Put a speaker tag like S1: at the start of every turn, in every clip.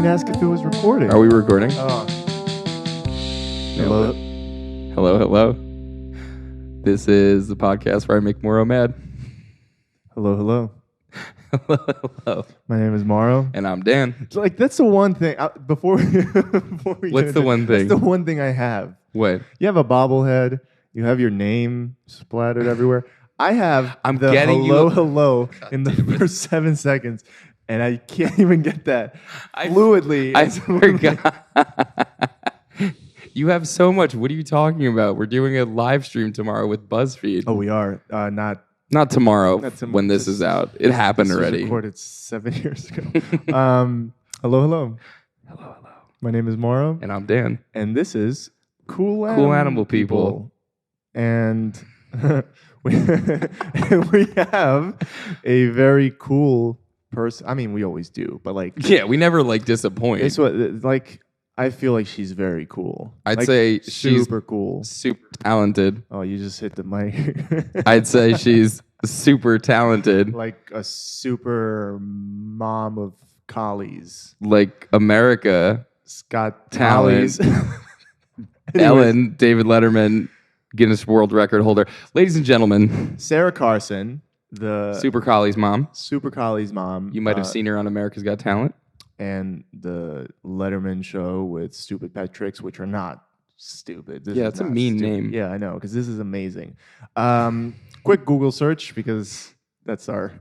S1: didn't ask if it was recording.
S2: Are we recording?
S1: Oh.
S2: Hello. Hello, hello. This is the podcast where I make Moro mad.
S1: Hello, hello.
S2: Hello, hello.
S1: My name is Morrow.
S2: And I'm Dan.
S1: It's like, that's the one thing. Before we
S2: What's the one thing?
S1: That's the one thing I have.
S2: What?
S1: You have a bobblehead. You have your name splattered everywhere. I have
S2: I'm
S1: the
S2: getting
S1: hello,
S2: you.
S1: hello
S2: God
S1: in the
S2: damn it.
S1: first 7 seconds, and I can't even get that fluidly.
S2: I forgot. You have so much. What are you talking about? We're doing a live stream tomorrow with BuzzFeed.
S1: Oh, we are.
S2: Not tomorrow
S1: Not
S2: when this is out. It happened
S1: This was
S2: already.
S1: recorded 7 years ago. Hello, hello.
S2: Hello, hello.
S1: My name is Morrow,
S2: And I'm Dan.
S1: and this is Cool
S2: Animal People.
S1: And we have a very cool person. I mean, we always do, but like,
S2: Yeah, we never disappoint.
S1: it's what like. I feel like she's very cool.
S2: I'd
S1: Like,
S2: say she's
S1: super cool.
S2: super talented.
S1: Oh, you just hit the mic.
S2: I'd say she's super talented.
S1: like a super mom of Collies.
S2: Like America,
S1: Scott
S2: Talent.
S1: Anyways.
S2: Ellen, David Letterman, Guinness World Record holder. Ladies and gentlemen,
S1: Sara Carson, the
S2: Super Collies mom.
S1: Super Collies mom.
S2: You might have seen her on America's Got Talent.
S1: And the Letterman show with Stupid Pet Tricks, which are not stupid. This
S2: Yeah,
S1: is
S2: it's a
S1: not
S2: mean
S1: stupid.
S2: name.
S1: Yeah, I know, because this is amazing. Quick Google search, because that's our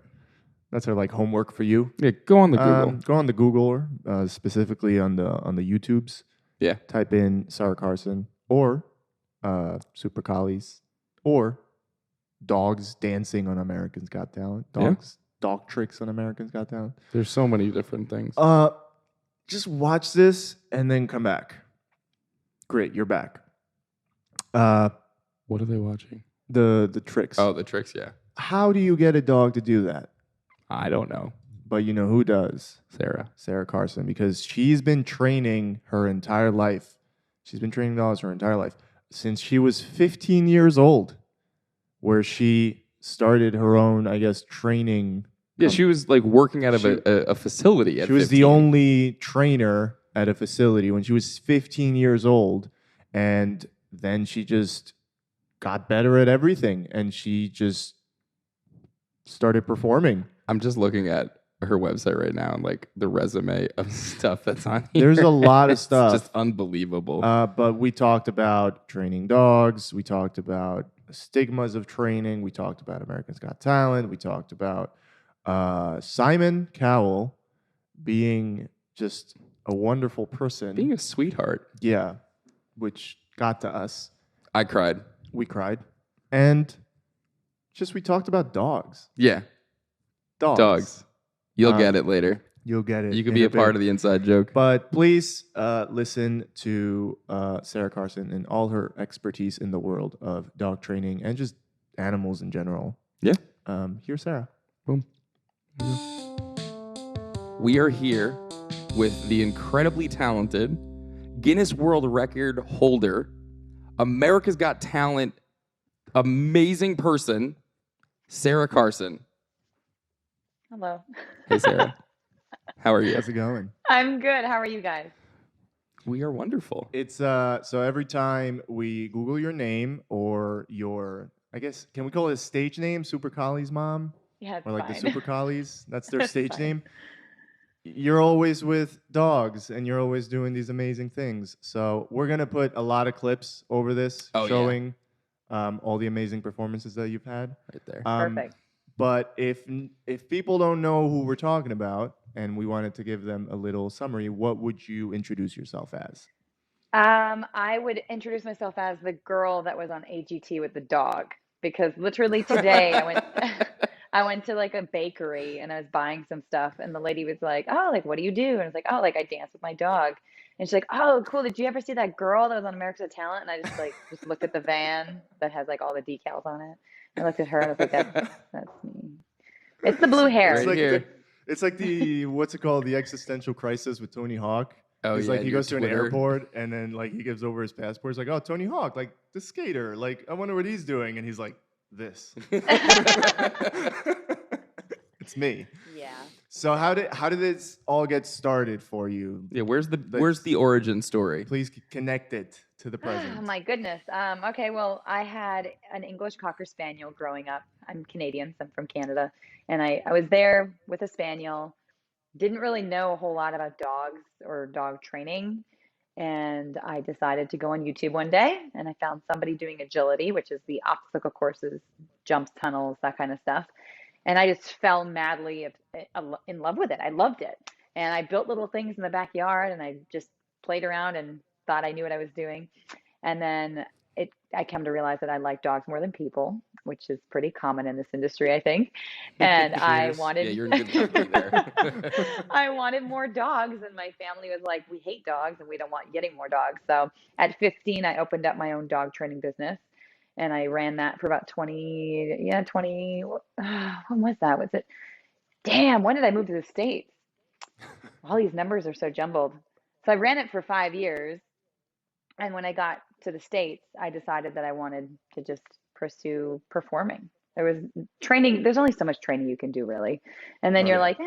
S1: like homework for you.
S2: Yeah, go on the Google.
S1: Go on the Google, specifically on the YouTubes.
S2: Yeah.
S1: Type in Sara Carson or Super Collies or dogs dancing on Americans Got Talent. Dog tricks on Americans Got Talent.
S2: There's so many different things.
S1: Just watch this and then come back. Great, you're back.
S2: What are they watching?
S1: The tricks.
S2: Oh, the tricks, yeah.
S1: How do you get a dog to do that?
S2: I don't know.
S1: But you know who does?
S2: Sarah.
S1: Sara Carson, because she's been training her entire life. She's been training dogs her entire life since she was 15 years old, where she started her own, I guess, training.
S2: Yeah, she was working out of a facility at
S1: She was
S2: 15.
S1: the only trainer at a facility when she was 15 years old. And then she just got better at everything. And she just started performing.
S2: I'm just looking at her website right now and the resume of stuff that's on here.
S1: There's a lot of
S2: It's
S1: stuff.
S2: just unbelievable.
S1: But we talked about training dogs. We talked about stigmas of training. We talked about Americans Got Talent. We talked about Simon Cowell being just a wonderful person.
S2: Being a sweetheart.
S1: Yeah, which got to us.
S2: I cried.
S1: We cried. And just we talked about dogs.
S2: Yeah. Dogs. You'll get it later.
S1: You'll get it.
S2: You can be a part of the inside joke.
S1: But please listen to Sara Carson and all her expertise in the world of dog training and just animals in general.
S2: Yeah.
S1: Here's Sarah.
S2: Boom. We are here with the incredibly talented Guinness World Record holder, America's Got Talent, amazing person, Sara Carson.
S3: Hello.
S2: Hey, Sarah. How are you?
S1: How's it going?
S3: I'm good. How are you guys?
S2: We are wonderful.
S1: It's so every time we Google your name or your, I guess, can we call it a stage name? Super Collies mom?
S3: Yeah, it's
S1: Or like
S3: fine.
S1: the Super Collies? That's their
S3: It's
S1: stage
S3: fine.
S1: name. You're always with dogs and you're always doing these amazing things. So we're going to put a lot of clips over this showing all the amazing performances that you've had.
S2: Right there.
S3: Perfect.
S1: But if people don't know who we're talking about and we wanted to give them a little summary, what would you introduce yourself as?
S3: I would introduce myself as the girl that was on AGT with the dog because literally today I went to a bakery and I was buying some stuff and the lady was like, "Oh, what do you do?" And I was like, "Oh, I dance with my dog." And she's like, "Oh, cool. Did you ever see that girl that was on America's Got Talent?" And I just looked at the van that has all the decals on it. I looked at her and I was like, that's me. It's the blue hair.
S2: Right
S1: It's like
S2: here.
S1: it's like the what's it called? The existential crisis with Tony Hawk.
S2: Oh,
S1: It's
S2: yeah,
S1: he
S2: your
S1: goes to an
S2: Twitter.
S1: airport and then he gives over his passport. He's like, "Oh, Tony Hawk, the skater. I wonder what he's doing." And he's like, "This." It's It's me.
S3: Yeah.
S1: So how did this all get started for you?
S2: Yeah, where's the origin story?
S1: Please connect it to the
S3: Oh
S1: present.
S3: my goodness. Okay, well, I had an English Cocker Spaniel growing up. I'm Canadian, so I'm from Canada. And I was there with a Spaniel. Didn't really know a whole lot about dogs or dog training. And I decided to go on YouTube one day and I found somebody doing agility, which is the obstacle courses, jumps, tunnels, that kind of stuff. And I just fell madly in love with it. I loved it. And I built little things in the backyard and I just played around and thought I knew what I was doing. And then I come to realize that I like dogs more than people, which is pretty common in this industry, I think. And I
S1: Cheers.
S2: Yeah, you're in good company there.
S3: I wanted more dogs, and my family was like, "We hate dogs, and we don't want you getting more dogs." So at 15, I opened up my own dog training business, and I ran that for about 20. When was that? Was it? Damn, when did I move to the States? All these numbers are so jumbled. So I ran it for 5 years. And when I got to the States, I decided that I wanted to just pursue performing. There was training, there's only so much training you can do, really. And then
S1: Oh,
S3: you're
S1: yeah.
S3: like,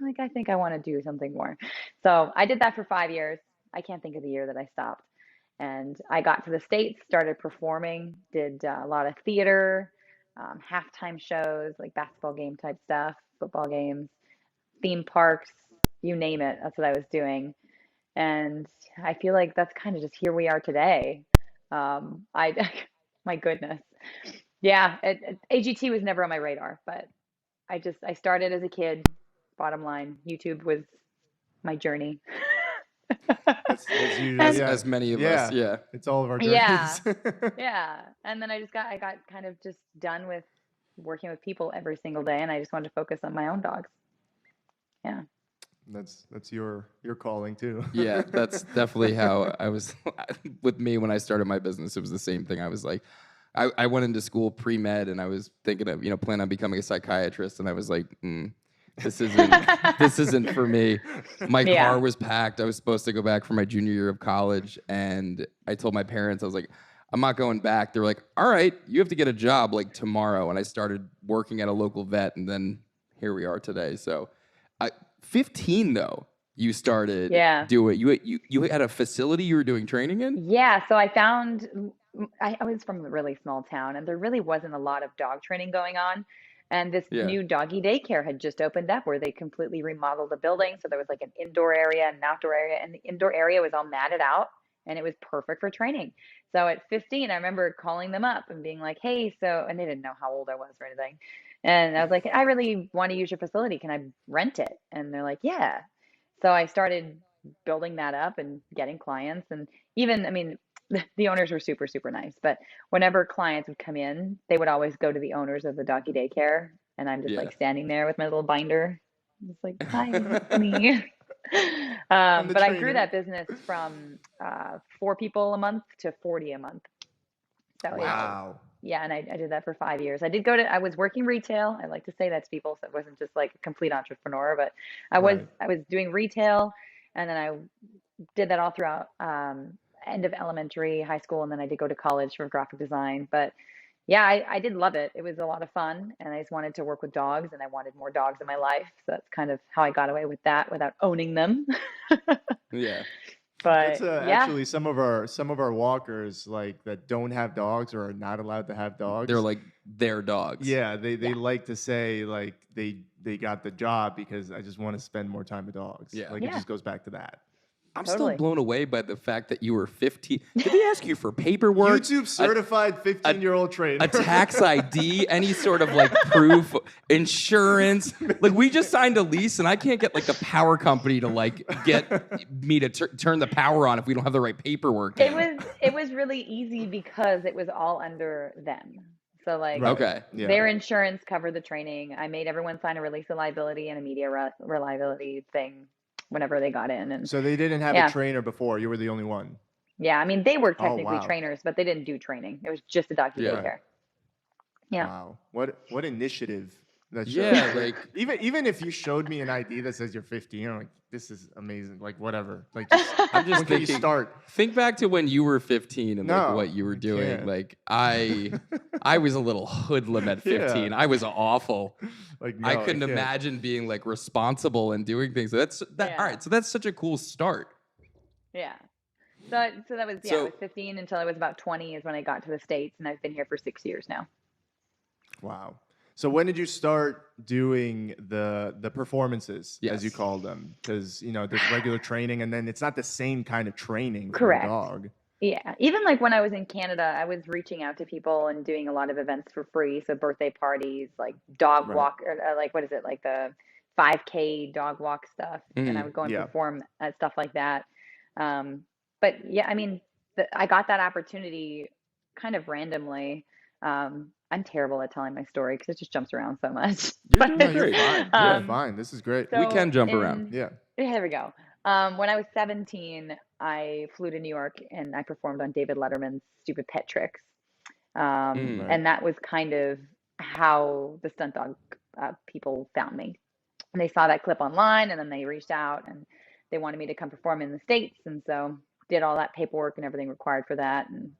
S3: like I think I want to do something more. So I did that for 5 years. I can't think of the year that I stopped. And I got to the States, started performing, did a lot of theater, halftime shows, like basketball game type stuff, football games, theme parks, you name it. That's what I was doing. And I feel like that's kind of just here we are today. I, my goodness. Yeah, AGT was never on my radar, but I started as a kid. Bottom line, YouTube was my journey.
S1: That's usually
S3: And
S2: As many of us,
S1: yeah.
S2: yeah.
S1: It's all of our
S3: yeah,
S1: journeys.
S3: yeah. And then I got kind of just done with working with people every single day, and I just wanted to focus on my own dogs. Yeah.
S1: That's your calling too.
S2: Yeah, that's definitely how I was with me when I started my business. It was the same thing. I was like, I went into school pre-med and I was thinking of, planning on becoming a psychiatrist. And I was like, this isn't for me. My
S3: Yeah.
S2: car was packed. I was supposed to go back for my junior year of college. And I told my parents, I was like, I'm not going back. They were like, all right, you have to get a job like tomorrow. And I started working at a local vet. And then here we are today. So 15 though, you started
S3: Yeah.
S2: doing you had a facility you were doing training in?
S3: Yeah, so I was from a really small town and there really wasn't a lot of dog training going on. And this
S2: Yeah.
S3: new doggy daycare had just opened up where they completely remodeled the building. So there was like an indoor area and an outdoor area, and the indoor area was all matted out and it was perfect for training. So at 15, I remember calling them up and being like, hey, and they didn't know how old I was or anything. And I was like, I really want to use your facility. Can I rent it? And they're like, yeah. So I started building that up and getting clients. And even, I mean, the owners were super, super nice. But whenever clients would come in, they would always go to the owners of the doggy daycare. And I'm just
S2: Yeah.
S3: like standing there with my little binder. Just like, hi, it's me.
S1: I'm the
S3: But I grew
S1: trainer.
S3: that business from 4 people a month to 40 a month. So
S1: Wow.
S3: yeah, and I did that for 5 years. I was working retail. I like to say that to people, so it wasn't just like a complete entrepreneur, but
S1: Right.
S3: I was doing retail, and then I did that all throughout end of elementary, high school, and then I did go to college for graphic design. But yeah, I did love it. It was a lot of fun, and I just wanted to work with dogs, and I wanted more dogs in my life. So that's kind of how I got away with that without owning them.
S2: Yeah.
S1: That's
S3: But yeah,
S1: actually some of our walkers like that don't have dogs or are not allowed to have dogs.
S2: They're like their dogs.
S1: yeah, they
S3: Yeah.
S1: like to say like they got the job because I just want to spend more time with dogs.
S2: Yeah.
S1: Like it
S3: Yeah.
S1: just goes back to that.
S2: I'm
S3: Totally.
S2: still blown away by the fact that you were 15. Did they ask you for paperwork?
S1: YouTube certified 15-year-old trainer.
S2: A tax ID, any sort of like proof, insurance. Like we just signed a lease, and I can't get like the power company to like get me to turn the power on if we don't have the right paperwork.
S3: it was really easy because it was all under them. So like
S1: Right.
S2: Okay.
S1: Yeah.
S3: their insurance covered the training. I made everyone sign a release of liability and a media reliability thing whenever they got in. And
S1: So they didn't have
S3: Yeah.
S1: a trainer before. You were the only one.
S3: yeah, I mean, they were technically
S1: wow.
S3: trainers, but they didn't do training. It was just a doggy
S2: Yeah.
S3: daycare. Yeah.
S1: Wow. What initiative That shows.
S2: Yeah, like
S1: even if you showed me an ID that says you're 15, I'm like, this is amazing. Like whatever. Like just,
S2: I'm just
S1: when can you
S2: thinking.
S1: start?
S2: Think back to when you were 15 and like
S1: No,
S2: what you were
S1: I
S2: doing.
S1: can't.
S2: Like I was a little hoodlum at 15.
S1: Yeah.
S2: I was awful.
S1: Like
S2: I
S1: no,
S2: couldn't
S1: can't.
S2: imagine being like responsible and doing things. So that's that.
S3: Yeah.
S2: All right. So that's such a cool start.
S3: Yeah. So that was I
S2: So-
S3: was 15 until I was about 20 is when I got to the States, and I've been here for 6 years now.
S1: Wow. So when did you start doing the performances, as you
S2: Yes.
S1: call them? Because there's regular training, and then it's not the same kind of training for
S3: Correct.
S1: a dog.
S3: Yeah. Even like when I was in Canada, I was reaching out to people and doing a lot of events for free. So birthday parties, like dog
S1: Right.
S3: walk, or like what is it, like the 5K dog walk stuff, and I would go and
S1: Yeah.
S3: perform at stuff like that. But yeah, I mean, I got that opportunity kind of randomly. I'm terrible at telling my story because it just jumps around so much.
S2: You're
S1: No,
S2: doing
S1: you're
S2: great.
S1: fine.
S3: Um,
S1: You're fine. This is great.
S2: We can jump around.
S1: Yeah.
S3: Yeah, there we go. When I was 17, I flew to New York and I performed on David Letterman's Stupid Pet Tricks.
S1: Right.
S3: And that was kind of how the stunt dog people found me. And they saw that clip online, and then they reached out and they wanted me to come perform in the States. And so did all that paperwork and everything required for that. And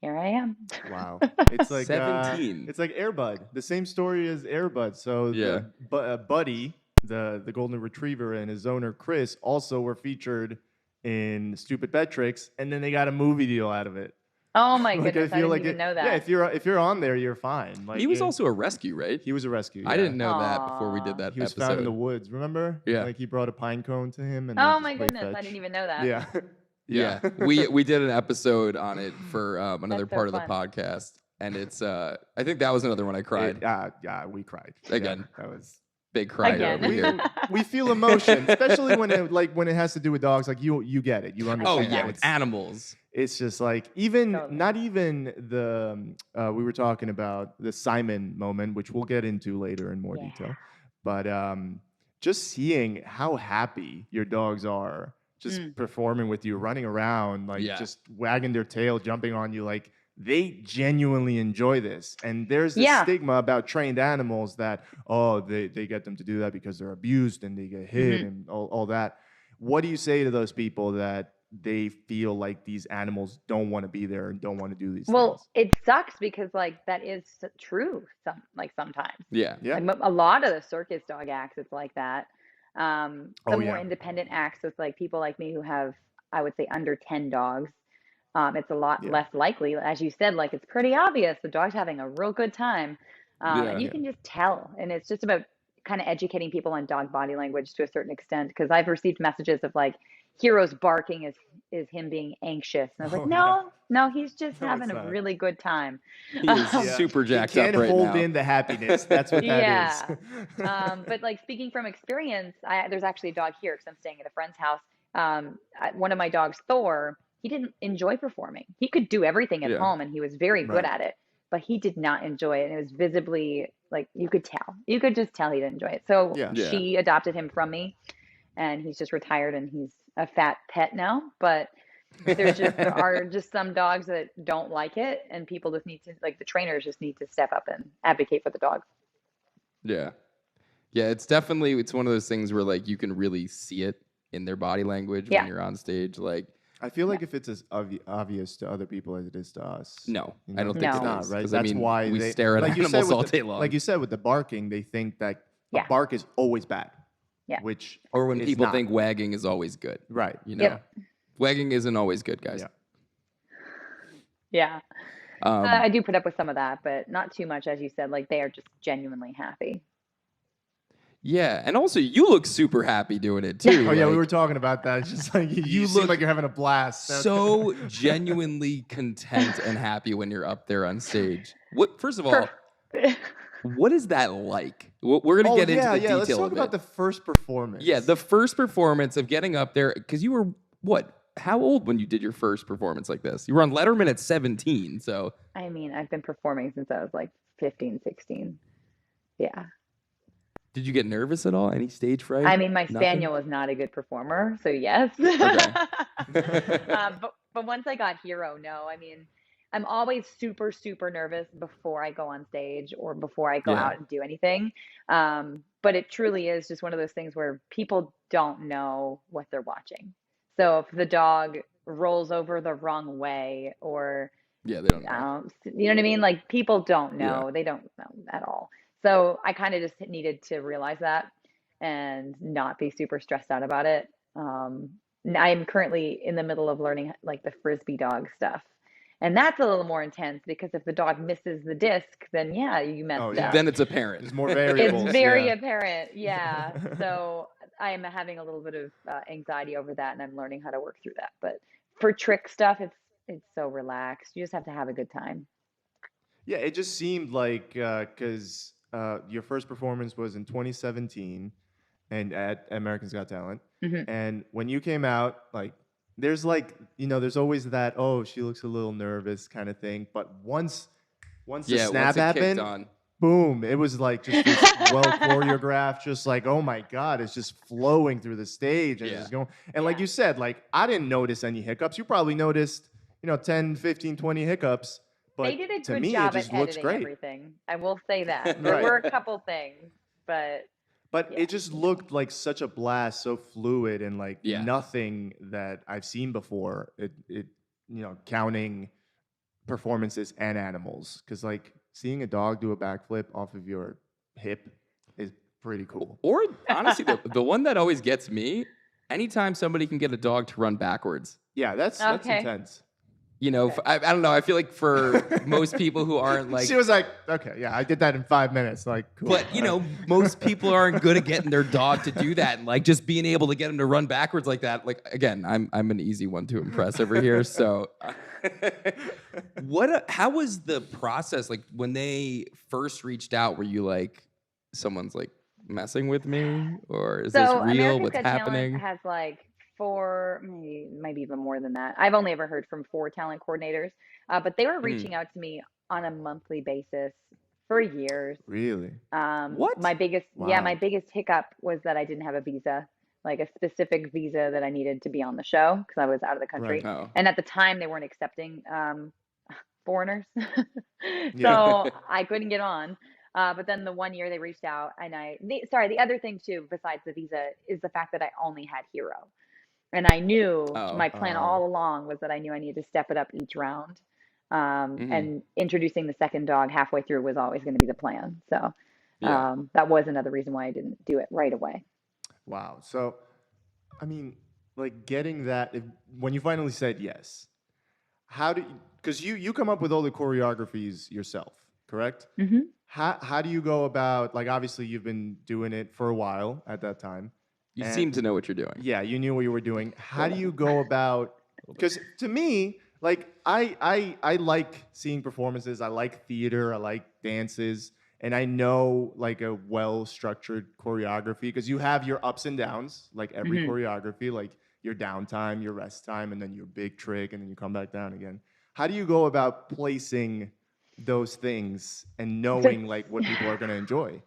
S3: here I am.
S1: Wow. It's like
S2: 17.
S1: It's like Air Bud. The same story as Air Bud. So
S2: Yeah.
S1: Buddy, the golden retriever, and his owner Chris also were featured in Stupid Pet Tricks, and then they got a movie deal out of it.
S3: Oh my
S1: Like,
S3: goodness, I didn't even know that.
S1: Yeah, if you're on there, you're fine. Like
S2: He was also a rescue, right?
S1: he was a rescue.
S2: I
S1: yeah.
S2: didn't know that before we did
S3: Aw.
S2: that
S1: He was
S2: episode.
S1: found in the woods. Remember?
S2: Yeah.
S1: Like he brought a pine cone to him, and they
S3: Oh
S1: just
S3: my
S1: played
S3: goodness, I
S1: fetch.
S3: didn't even know that.
S1: Yeah.
S2: Yeah, we did an episode on it for another
S3: That's so
S2: part of the
S3: fun.
S2: podcast, and it's I think that was another one I cried.
S1: Yeah, we cried
S2: Again.
S1: Yeah, that was.
S2: Big cry
S3: Again.
S2: over
S1: We,
S2: here.
S1: we feel emotion, especially when it has to do with dogs. Like you get it. You understand.
S2: Oh yeah,
S1: that.
S2: with animals.
S1: It's just like even
S3: Totally.
S1: not even the we were talking about the Simon moment, which we'll get into later in more
S3: Yeah.
S1: detail. But just seeing how happy your dogs are, just performing with you, running around, like
S2: Yeah.
S1: just wagging their tail, jumping on you, like they genuinely enjoy this. And there's this
S3: Yeah.
S1: stigma about trained animals that they get them to do that because they're abused and they get hit and all that. What do you say to those people that they feel like these animals don't want to be there and don't want to do these
S3: Well,
S1: things?
S3: it sucks because like that is true sometimes.
S2: Yeah.
S1: Yeah.
S3: Like a lot of the circus dog acts, it's like that. The
S1: Oh,
S3: more
S1: yeah.
S3: independent acts with like people like me who have, I would say, under 10 dogs, it's a lot
S1: Yeah.
S3: less likely. As you said, like it's pretty obvious the dog's having a real good time. And you
S1: Yeah.
S3: can just tell. And it's just about kind of educating people on dog body language to a certain extent. Because I've received messages of like, Hero's barking is him being anxious. And I was like,
S1: Oh,
S3: no, he's just
S1: No,
S3: having
S1: it's
S3: a
S1: not.
S3: really good time.
S2: He is
S1: Yeah.
S2: super
S1: You
S2: jacked up
S1: can't
S2: right
S1: hold
S2: now.
S1: in the happiness. That's what that
S3: Yeah.
S1: is.
S3: But like speaking from experience, there's actually a dog here because I'm staying at a friend's house. One of my dogs, Thor, he didn't enjoy performing. He could do everything at
S2: Yeah.
S3: home and he was very good
S1: Right.
S3: at it, but he did not enjoy it. And it was visibly like you could tell. You could just tell he didn't enjoy it. So
S1: Yeah.
S2: Yeah.
S3: she adopted him from me and he's just retired and he's a fat pet now. But there are just some dogs that don't like it and people just need to like the trainers just need to step up and advocate for the dog.
S2: Yeah. Yeah, it's one of those things where like you can really see it in their body language
S3: Yeah.
S2: when you're on stage. Like,
S1: I feel like if it's as obvious to other people as it is to us.
S2: no,
S1: you
S2: I don't think
S3: No.
S1: it's
S2: it
S1: not,
S2: is.
S1: right?
S2: 'Cause,
S1: That's why
S2: we
S1: they
S2: stare at
S1: like you said
S2: animals
S1: with
S2: all
S1: the-
S2: day long.
S1: Like you said with the barking, they think that
S3: Yeah.
S1: a bark is always bad.
S3: Yeah.
S1: Which
S2: or when
S1: is
S2: people
S1: not.
S2: think wagging is always good.
S1: Right.
S2: You know,
S3: Yep.
S2: wagging isn't always good, guys.
S1: Yeah.
S3: Yeah.
S2: Um,
S3: I do put up with some of that, but not too much, as you said. Like they are just genuinely happy.
S2: yeah, and also you look super happy doing it too.
S1: Oh yeah, we
S2: like,
S1: were talking about that. It's just like you seem
S2: look
S1: like you're having a blast.
S2: so genuinely content and happy when you're up there on stage. What? First of all, what is that like? We're gonna get into the detail
S1: Let's talk
S2: of
S1: about
S2: it.
S1: the first performance.
S2: Yeah, the first performance of getting up there, because you were what? How old when you did your first performance like this? You were on Letterman at 17, so
S3: I mean, I've been performing since I was like 15, 16. Yeah.
S2: did you get nervous at all? Any stage fright?
S3: I mean, my
S2: Nothing?
S3: spaniel was not a good performer, so yes.
S2: Okay.
S3: But once I got Hero, no. I mean, I'm always super, super nervous before I go on stage or before I go
S2: Yeah.
S3: out and do anything. But it truly is just one of those things where people don't know what they're watching. So if the dog rolls over the wrong way or
S2: Yeah, they don't know.
S3: you know what I mean? Like people don't
S2: Yeah.
S3: know. They don't know at all. So I kind of just needed to realize that and not be super stressed out about it. I'm currently in the middle of learning like the frisbee dog stuff. And that's a little more intense because if the dog misses the disc, then yeah, you
S1: Oh,
S3: messed
S1: yeah.
S3: up.
S2: Then it's apparent.
S1: There's more
S3: It's
S1: variables.
S3: very
S1: yeah.
S3: apparent. Yeah. So I am having a little bit of anxiety over that and I'm learning how to work through that. But for trick stuff, it's so relaxed. You just have to have a good time.
S1: Yeah, it just seemed like because your first performance was in 2017 and at American's Got Talent.
S3: Hmm.
S1: And when you came out, like, there's always that, oh, she looks a little nervous kind of thing. But once the
S2: Yeah,
S1: snap
S2: once it kicked
S1: happened,
S2: on.
S1: boom, it was like just this well choreographed, just like, oh my God, it's just flowing through the stage and
S2: Yeah.
S1: just going. And like you said, like, I didn't notice any hiccups. You probably noticed, 10, 15, 20 hiccups.
S3: They
S1: But
S3: did a
S1: to
S3: good
S1: me, it
S3: job at
S1: just looks
S3: editing
S1: great.
S3: everything. I will say that. There
S1: Right.
S3: were a couple things, but
S1: But
S3: yeah,
S1: it just looked like such a blast, so fluid, and like
S2: Yeah.
S1: nothing that I've seen before. Counting performances and animals, because like seeing a dog do a backflip off of your hip is pretty cool.
S2: Or honestly, the one that always gets me, anytime somebody can get a dog to run backwards.
S1: Yeah, that's
S3: Okay.
S1: intense.
S3: Okay.
S2: I don't know. I feel like for most people who aren't like,
S1: She was like, okay, yeah, I did that in 5 minutes. Like, cool.
S2: but most people aren't good at getting their dog to do that, and like just being able to get him to run backwards like that. Like again, I'm an easy one to impress over here. So, how was the process like when they first reached out? Were you like, someone's like messing with me, or is this
S3: So
S2: real?
S3: America's
S2: What's
S3: Got
S2: happening?
S3: Talent has like four, maybe even more than that. I've only ever heard from four talent coordinators, but they were reaching out to me on a monthly basis for years.
S1: Really?
S2: What?
S3: My biggest
S1: Wow.
S3: hiccup was that I didn't have a visa, like a specific visa that I needed to be on the show because I was out of the country.
S1: Right.
S2: Oh,
S3: And at the time they weren't accepting foreigners.
S1: Yeah.
S3: So I couldn't get on. But then the 1 year they reached out and the other thing too, besides the visa, is the fact that I only had Hero. And I knew
S2: oh,
S3: my plan all along was that I knew I needed to step it up each round.
S2: mhm.
S3: And introducing the second dog halfway through was always going to be the plan. So
S2: Yeah.
S3: that was another reason why I didn't do it right away.
S1: Wow. So, I mean, like getting that, when you finally said yes, how do you, because you come up with all the choreographies yourself, correct?
S3: Hmm.
S1: How do you go about, like, obviously you've been doing it for a while at that time.
S2: You
S1: And-
S2: seem to know what you're doing.
S1: Yeah, you knew what you were doing. How do you go about, because to me, like, I like seeing performances. I like theater. I like dances. And I know like a well-structured choreography because you have your ups and downs, like every
S3: Hmm.
S1: choreography, like your downtime, your rest time, and then your big trick, and then you come back down again. How do you go about placing those things and knowing like what people are going to enjoy?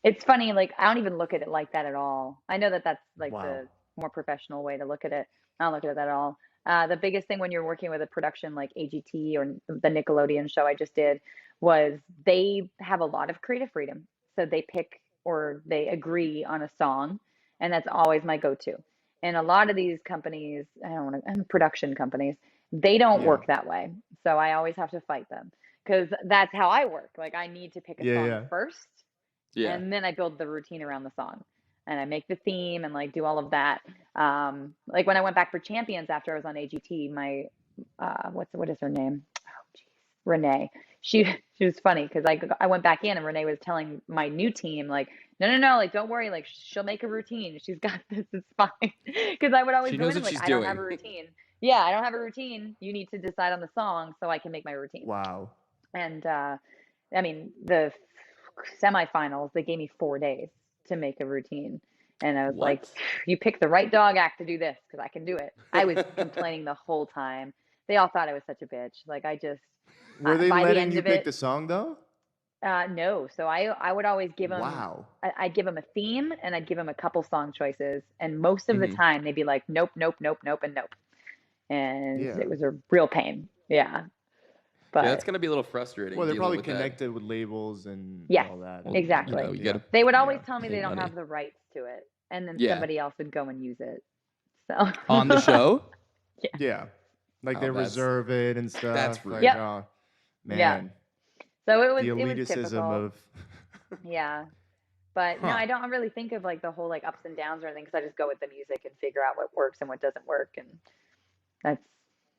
S3: It's funny, like I don't even look at it like that at all. I know that that's like
S1: Wow.
S3: the more professional way to look at it. I don't look at it that at all. The biggest thing when you're working with a production like AGT or the Nickelodeon show I just did was they have a lot of creative freedom. So they pick or they agree on a song, and that's always my go-to. And a lot of these companies, I don't want to, production companies, they don't
S1: Yeah.
S3: work that way. So I always have to fight them because that's how I work. Like I need to pick a
S1: Yeah,
S3: song
S1: yeah.
S3: first
S2: Yeah.
S3: and then I build the routine around the song and I make the theme and like do all of that. Like when I went back for Champions after I was on AGT, my what is her name? Oh, geez, Renee. She she was funny because I went back in and Renee was telling my new team like no, like don't worry, like she'll make a routine. She's got this, it's fine. Because I would always
S2: She
S3: go
S2: knows
S3: in and
S2: what
S3: like
S2: she's
S3: I don't have
S2: doing.
S3: a routine. Yeah, I don't have a routine. You need to decide on the song so I can make my routine.
S1: Wow.
S3: And I mean, the semifinals, they gave me 4 days to make a routine. And I was like,
S2: What?
S3: you pick the right dog act to do this because I can do it. I was complaining the whole time. They all thought I was such a bitch. Like, I just,
S1: Were they
S3: by the
S1: letting
S3: end
S1: you
S3: of
S1: pick
S3: it,
S1: the song though?
S3: no. So I would always give them,
S1: Wow.
S3: I'd give them a theme and I'd give them a couple song choices. And most of the
S2: Mhm.
S3: time, they'd be like, nope, nope, nope, nope, and nope. And
S1: Yeah.
S3: it was a real pain. Yeah. But
S2: Yeah, that's gonna be a little frustrating.
S1: Well, they're
S2: dealing
S1: probably
S2: with that.
S1: connected with labels and
S3: yes,
S1: all that.
S2: Well,
S3: exactly.
S2: you gotta
S3: They would always
S1: Yeah.
S3: tell me
S2: pay
S3: they don't
S2: money.
S3: have the rights to it, and then
S2: Yeah.
S3: somebody else would go and use it. So
S2: On the show.
S1: Yeah. Like
S2: Oh,
S1: they
S2: that's-
S1: reserve it and stuff.
S2: that's rude.
S1: Like,
S3: Yep.
S1: oh,
S3: Yeah.
S1: man.
S3: So
S1: The
S3: it was
S1: elitism
S3: typical.
S1: of.
S3: Yeah. But no,
S2: Huh.
S3: I don't really think of like the whole like ups and downs or anything because I just go with the music and figure out what works and what doesn't work, and that's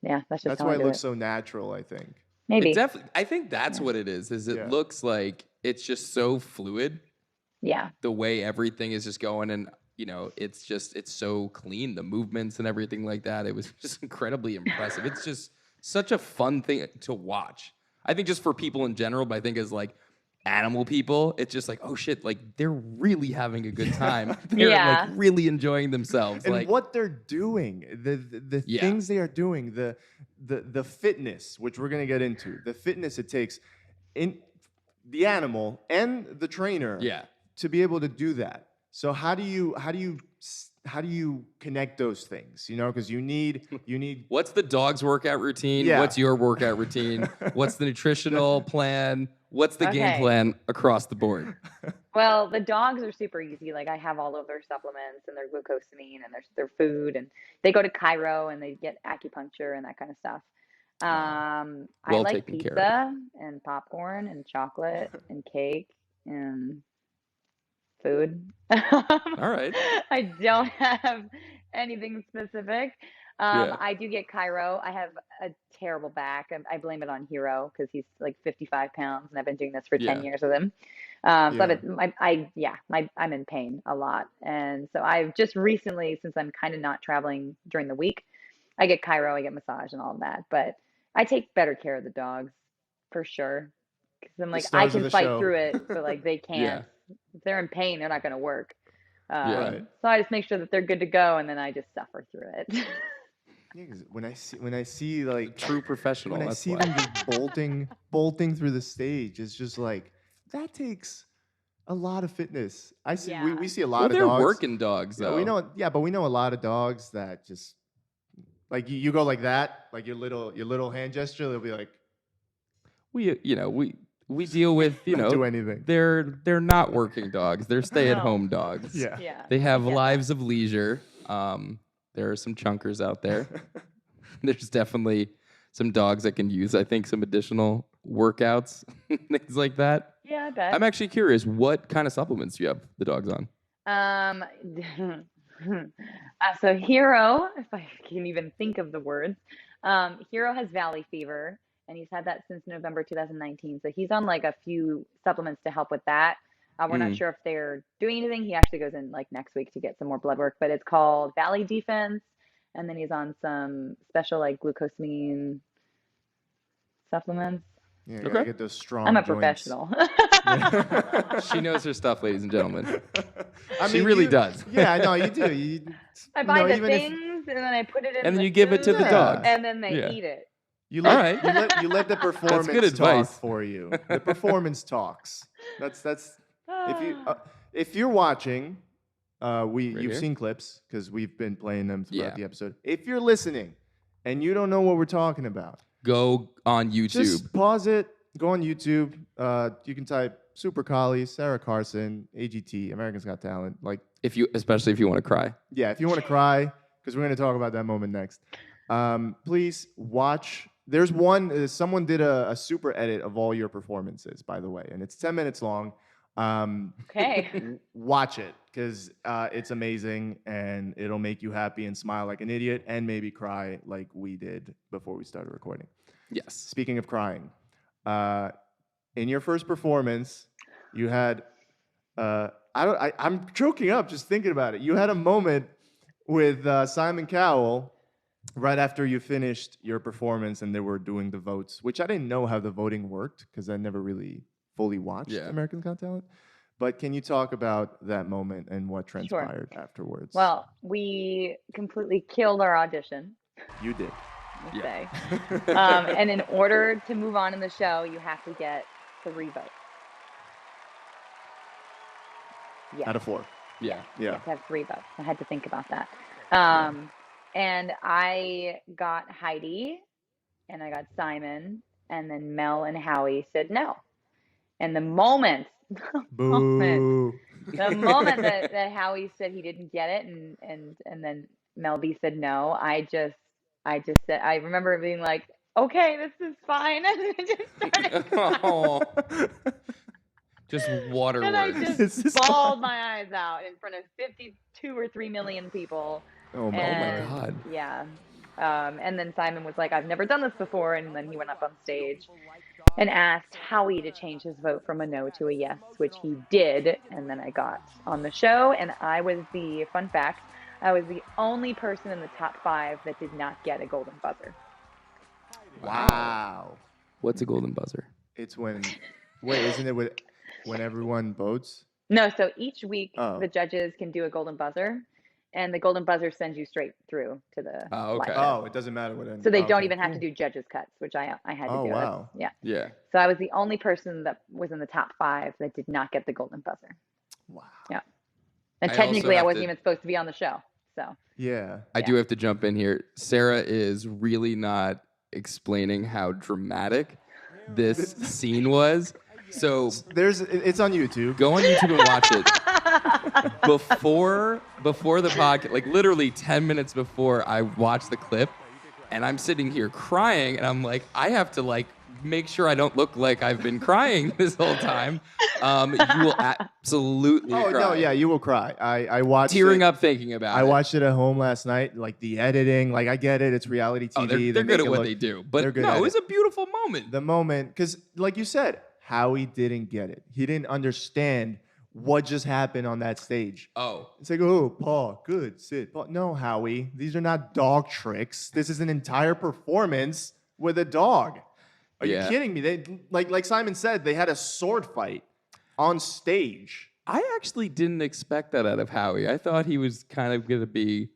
S3: that's just
S1: That's
S3: how
S1: why
S3: I
S1: it
S3: do
S1: looks
S3: it.
S1: so natural, I think.
S3: Maybe.
S2: It definitely. I think that's
S3: Yeah.
S2: what it is. Is it
S1: Yeah.
S2: looks like it's just so fluid.
S3: Yeah.
S2: The way everything is just going, and it's so clean. The movements and everything like that. It was just incredibly impressive. It's just such a fun thing to watch. I think just for people in general, but I think as like animal people, it's just like, oh shit, like they're really having a good time. They're
S3: Yeah.
S2: like really enjoying themselves.
S1: And
S2: like
S1: what they're doing, the
S2: Yeah.
S1: things they are doing, the fitness, which we're gonna get into, the fitness it takes in the animal and the trainer
S2: yeah.
S1: to be able to do that. So how do you connect those things? You know, because you need
S2: What's the dog's workout routine?
S1: Yeah.
S2: What's your workout routine? What's the nutritional plan? What's the game
S3: Okay.
S2: plan across the board?
S3: Well, the dogs are super easy. Like I have all of their supplements and their glucosamine and their food, and they go to Cairo and they get acupuncture and that kind of stuff. I
S2: Well
S3: like
S2: taken care of.
S3: pizza and popcorn and chocolate and cake and food.
S2: All right.
S3: I don't have anything specific.
S2: Yeah.
S3: I do get Cairo. I have a terrible back. I blame it on Hero because he's like 55 pounds, and I've been doing this for 10
S2: Yeah.
S3: years with him. So I'm in pain a lot, and so I've just recently, since I'm kind of not traveling during the week, I get Cairo, I get massage and all of that. But I take better care of the dogs for sure because I'm like I
S1: stars of
S3: can
S1: the
S3: fight
S1: show.
S3: through it, but like they
S2: Yeah.
S3: can't. If they're in pain, they're not going to work.
S2: Yeah.
S1: Right.
S3: So I just make sure that they're good to go, and then I just suffer through it.
S1: Yeah, 'cause when I see like
S2: True professional.
S1: when I
S2: That's
S1: see
S2: why.
S1: them just bolting through the stage, it's just like that takes a lot of fitness. I see
S3: Yeah.
S1: we see a lot
S2: Well,
S1: of
S2: they're
S1: dogs.
S2: working dogs
S1: Yeah,
S2: though.
S1: we know. Yeah, but we know a lot of dogs that just like you go like that, like your little hand gesture. They'll be like,
S2: We deal with
S1: not do anything.
S2: they're not working dogs. They're stay-at-home dogs.
S1: Yeah.
S3: Yeah.
S2: They have
S3: Yeah.
S2: lives of leisure. There are some chunkers out there. There's definitely some dogs that can use, I think, some additional workouts, things like that.
S3: Yeah, I bet.
S2: I'm actually curious, what kind of supplements do you have the dogs on?
S3: So Hero, if I can even think of the words, Hero has valley fever, and he's had that since November 2019. So he's on like a few supplements to help with that. We're not
S2: Mm.
S3: sure if they're doing anything. He actually goes in like next week to get some more blood work, but it's called Valley Defense. And then he's on some special like glucosamine supplements.
S1: Yeah,
S2: Okay.
S1: gotta get those strong.
S3: I'm a
S1: joints.
S3: professional.
S2: She knows her stuff, ladies and gentlemen.
S1: I
S2: She
S1: mean,
S2: really
S1: you-
S2: does.
S1: Yeah, I know you do. You,
S3: I buy
S1: know,
S3: the
S1: even if-
S3: things and then I put it in
S2: And then
S3: the
S2: you give it to the
S3: food,
S1: dogs.
S3: and then they
S2: Yeah.
S3: eat it.
S1: You
S2: All
S1: let,
S2: right.
S1: you let the performance
S2: good
S1: talk
S2: advice.
S1: for you. The performance talks. That's if you're watching, you've
S2: here?
S1: seen clips because we've been playing them throughout
S2: Yeah.
S1: the episode. If you're listening and you don't know what we're talking about,
S2: Go on YouTube.
S1: just pause it. Go on YouTube. You can type Super Collies, Sara Carson, AGT, American's Got Talent. Like,
S2: Especially if you want to cry.
S1: yeah, if you want to cry, because we're going to talk about that moment next. Please watch. There's one. Someone did a super edit of all your performances, by the way, and it's 10 minutes long.
S3: Okay.
S1: Watch it because it's amazing and it'll make you happy and smile like an idiot and maybe cry like we did before we started recording.
S2: Yes.
S1: Speaking of crying, in your first performance, you had I'm choking up just thinking about it. You had a moment with Simon Cowell right after you finished your performance and they were doing the votes, which I didn't know how the voting worked because I never really fully watched American's Got Talent. But can you talk about that moment and what transpired afterwards?
S3: Well, we completely killed our audition,
S1: You did.
S3: let's
S2: Yeah.
S3: say. And in order to move on in the show, you have to get 3 votes. Yeah.
S1: Out of 4.
S2: Yeah.
S3: You
S1: Yeah.
S3: have to have 3 votes. I had to think about that. And I got Heidi, and I got Simon, and then Mel and Howie said no. And the moment
S1: Boo.
S3: that Howie said he didn't get it, and then Mel B said no, I just said, I remember being like, okay, this is fine, and I just started crying.
S2: Oh, just
S3: And I
S2: waterworks.
S3: just
S1: This is
S3: bawled my eyes out in front of 52 or 3 million people.
S1: Oh my
S3: And,
S2: God.
S3: Yeah. And then Simon was like, I've never done this before. And then he went up on stage and asked Howie to change his vote from a no to a yes, which he did. And then I got on the show, and I was fun fact, I was the only person in the top 5 that did not get a golden buzzer.
S1: Wow.
S2: What's a golden buzzer?
S1: It's when, wait, isn't it when everyone votes?
S3: No, so each week
S1: Oh.
S3: the judges can do a golden buzzer, and the golden buzzer sends you straight through to the
S2: Oh, okay.
S3: live show.
S1: Oh, it doesn't matter what.
S3: So they don't
S1: okay,
S3: even have to
S1: cool.
S3: do judges cuts, which I had to
S1: Oh,
S3: do.
S1: wow.
S3: Yeah.
S2: Yeah.
S3: So I was the only person that was in the top 5 that did not get the golden buzzer.
S1: Wow.
S3: Yeah. And
S2: I also
S3: technically I
S2: have
S3: wasn't
S2: to-
S3: even supposed to be on the show. So
S1: Yeah.
S2: I do have to jump in here. Sarah is really not explaining how dramatic this scene was. So
S1: It's on YouTube.
S2: go on YouTube and watch it. Before the podcast, like literally 10 minutes before I watched the clip, and I'm sitting here crying, and I'm like, I have to like make sure I don't look like I've been crying this whole time. You will absolutely
S1: Oh
S2: cry.
S1: no, yeah, you will cry. I watched
S2: Tearing
S1: it.
S2: up thinking about
S1: I
S2: it.
S1: watched it at home last night. Like the editing, like I get it. It's reality TV.
S2: Oh, they're
S1: They
S2: good
S1: make
S2: at
S1: it
S2: what
S1: look-
S2: they do.
S1: they're
S2: But
S1: good
S2: no,
S1: at
S2: it was
S1: it.
S2: a beautiful moment.
S1: The moment, because like you said, Howie didn't get it. He didn't understand what just happened on that stage.
S2: Oh,
S1: It's like, oh, Paul, good, sit. Paul. No, Howie, these are not dog tricks. This is an entire performance with a dog. Are
S2: Yeah.
S1: you kidding me? They like Simon said, they had a sword fight on stage.
S2: I actually didn't expect that out of Howie. I thought he was kind of going to be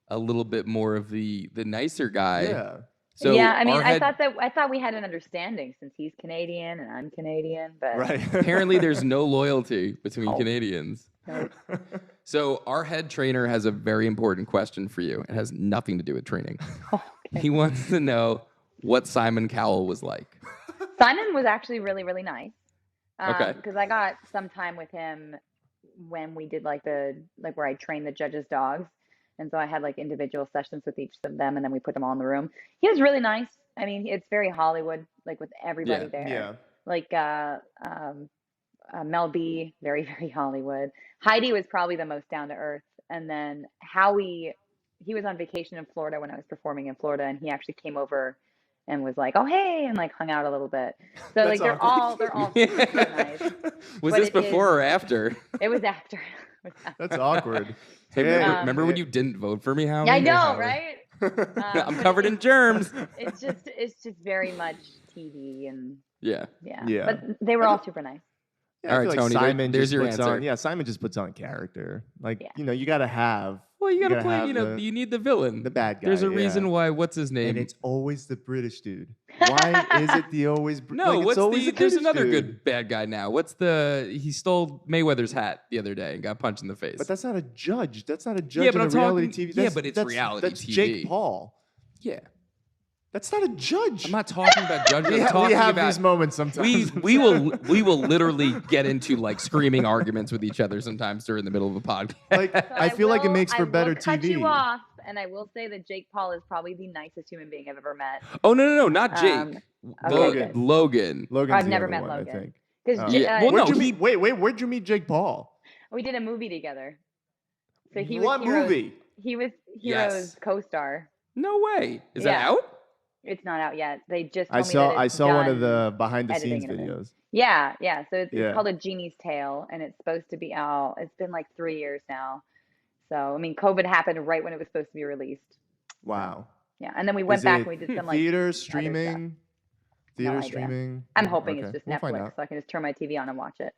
S2: a little bit more of the nicer guy.
S1: Yeah.
S2: So
S3: yeah, I mean,
S2: our
S3: I
S2: head-
S3: thought we had an understanding since he's Canadian and I'm Canadian, but
S1: Right.
S2: apparently there's no loyalty between
S3: Oh.
S2: Canadians.
S3: no.
S2: So our head trainer has a very important question for you. It has nothing to do with training.
S3: Okay.
S2: He wants to know what Simon Cowell was like.
S3: Simon was actually really, really nice.
S2: Okay.
S3: Because I got some time with him when we did like where I trained the judges' dogs. And so I had like individual sessions with each of them, and then we put them all in the room. He was really nice. I mean, it's very Hollywood, like with everybody
S2: Yeah.
S3: there.
S1: Yeah.
S3: Like Mel B, very, very Hollywood. Heidi was probably the most down to earth. And then Howie, he was on vacation in Florida when I was performing in Florida, and he actually came over and was like, "Oh hey," and like hung out a little bit. So like they're all super, super nice.
S2: Was
S3: But
S2: this
S3: it
S2: before
S3: is-
S2: or after?
S3: It was after.
S1: That's awkward.
S2: Hey,
S1: Yeah.
S2: remember when you didn't vote for me, Howie?
S3: Yeah, I know,
S1: Howie.
S3: right?
S2: I'm
S3: But
S2: covered in germs.
S3: It's just very much TV and
S2: Yeah.
S3: yeah.
S1: Yeah.
S3: But they were all super nice.
S1: Yeah,
S2: All
S1: I
S2: right,
S1: feel like
S2: Tony, there-
S1: Simon
S2: there's
S1: just
S2: your
S1: puts
S2: answer.
S1: on. Yeah, Simon just puts on character. Like
S3: Yeah.
S1: you gotta have.
S2: Well, you gotta
S1: gotta
S2: play.
S1: have
S2: You know,
S1: the-
S2: you need the villain.
S1: the bad guy.
S2: There's a
S1: yeah.
S2: reason why. What's his name?
S1: And it's always the British dude. Why is it the always?
S2: no.
S1: like, it's
S2: What's
S1: always
S2: the?
S1: the
S2: There's
S1: British
S2: another
S1: dude.
S2: good bad guy now. What's the? He stole Mayweather's hat the other day and got punched in the face.
S1: But that's not a judge. That's not a judge
S2: but
S1: in
S2: I'm
S1: a reality
S2: talking-
S1: TV.
S2: yeah,
S1: That's,
S2: but it's
S1: that's,
S2: reality
S1: That's
S2: TV.
S1: Jake Paul.
S2: yeah.
S1: That's not a judge.
S2: I'm not talking about judges.
S1: we,
S2: I'm
S1: ha-
S2: talking
S1: we have
S2: about
S1: these moments sometimes.
S2: we will literally get into like screaming arguments with each other sometimes during the middle of a podcast.
S1: like
S3: So
S1: I feel like it
S3: will-
S1: makes for
S3: I
S1: better
S3: will cut
S1: TV.
S3: you off, and I will say that Jake Paul is probably the nicest human being I've ever met.
S2: Oh no, not Jake.
S3: Okay,
S1: Logan.
S3: good.
S2: Logan.
S1: Logan's
S3: I've
S1: the
S3: never
S1: other
S3: met
S1: one, I
S3: Logan.
S1: think.
S3: Because
S1: Oh.
S2: Yeah, well,
S1: Where'd
S2: no,
S1: you
S2: he-
S1: meet? Wait. Where'd you meet Jake Paul?
S3: we did a movie together. So he
S1: What
S3: was Heroes,
S1: movie?
S3: He was
S2: Yes.
S3: Heroes co-star.
S2: No way. Is that
S3: Yeah.
S2: out?
S3: It's not out yet. They just
S1: I
S3: told me
S1: saw
S3: that
S1: I
S3: it's
S1: saw one of
S3: done.
S1: the behind the scenes
S3: editing and everything.
S1: videos.
S3: Yeah. So it's
S1: Yeah.
S3: called A Genie's Tale, and it's supposed to be out. It's been like 3 years now. So I mean, COVID happened right when it was supposed to be released.
S1: Wow.
S3: Yeah, and then we went
S1: Is
S3: back
S1: it
S3: and we did some like.
S1: theater
S3: stuff.
S1: streaming. Theater
S3: idea.
S1: streaming.
S3: I'm hoping
S1: Okay,
S3: it's just
S1: we'll find
S3: Netflix,
S1: out.
S3: so I can just turn my TV on and watch it.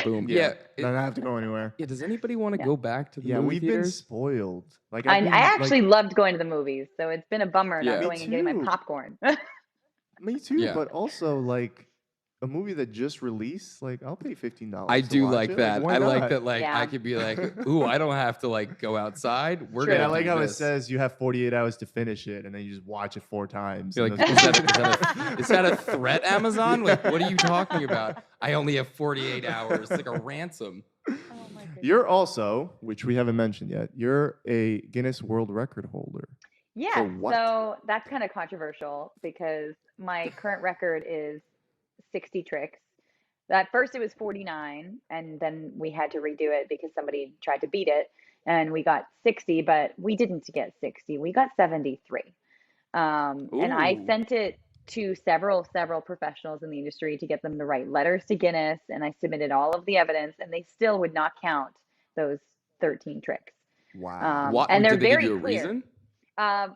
S2: Boom.
S1: Yeah.
S2: Yeah.
S1: Don't have to go anywhere.
S2: Yeah, does anybody want to
S3: Yeah.
S2: go back to the
S1: Yeah,
S2: movie
S1: we've been
S2: theaters?
S1: spoiled. Like
S3: I
S1: I've been,
S3: actually
S1: like,
S3: loved going to the movies, so it's been a bummer
S1: Yeah.
S3: not
S1: Me
S3: going and getting my
S1: too.
S3: popcorn.
S1: me too.
S2: Yeah.
S1: But also like a movie that just released, like I'll pay $15.
S2: I
S1: to
S2: do
S1: watch
S2: like
S1: it.
S2: that.
S1: Why
S2: I like
S1: not?
S2: that. Like
S3: Yeah.
S2: I could be like, ooh, I don't have to like go outside. We're
S3: True.
S1: Yeah, I
S2: gonna
S1: like
S2: do
S1: how it
S2: this.
S1: says you have 48 hours to finish it, and then you just watch it 4 times.
S2: You're
S1: and
S2: like,
S1: those-
S2: is that a threat, Amazon? Like, what are you talking about? I only have 48 hours. It's like a ransom.
S3: Oh my goodness.
S1: You're also, which we haven't mentioned yet, you're a Guinness World Record holder.
S3: Yes,
S1: what?
S3: so that's kind of controversial because my current record is 60 tricks. At first it was 49, and then we had to redo it because somebody tried to beat it, and we got 60, but we didn't get 60. We got 73. And I
S2: Ooh.
S3: sent it to several professionals in the industry to get them to write letters to Guinness, and I submitted all of the evidence, and they still would not count those 13 tricks.
S1: Wow.
S2: What?
S3: And they're
S2: Did they
S3: very
S2: give you a
S3: clear.
S2: reason?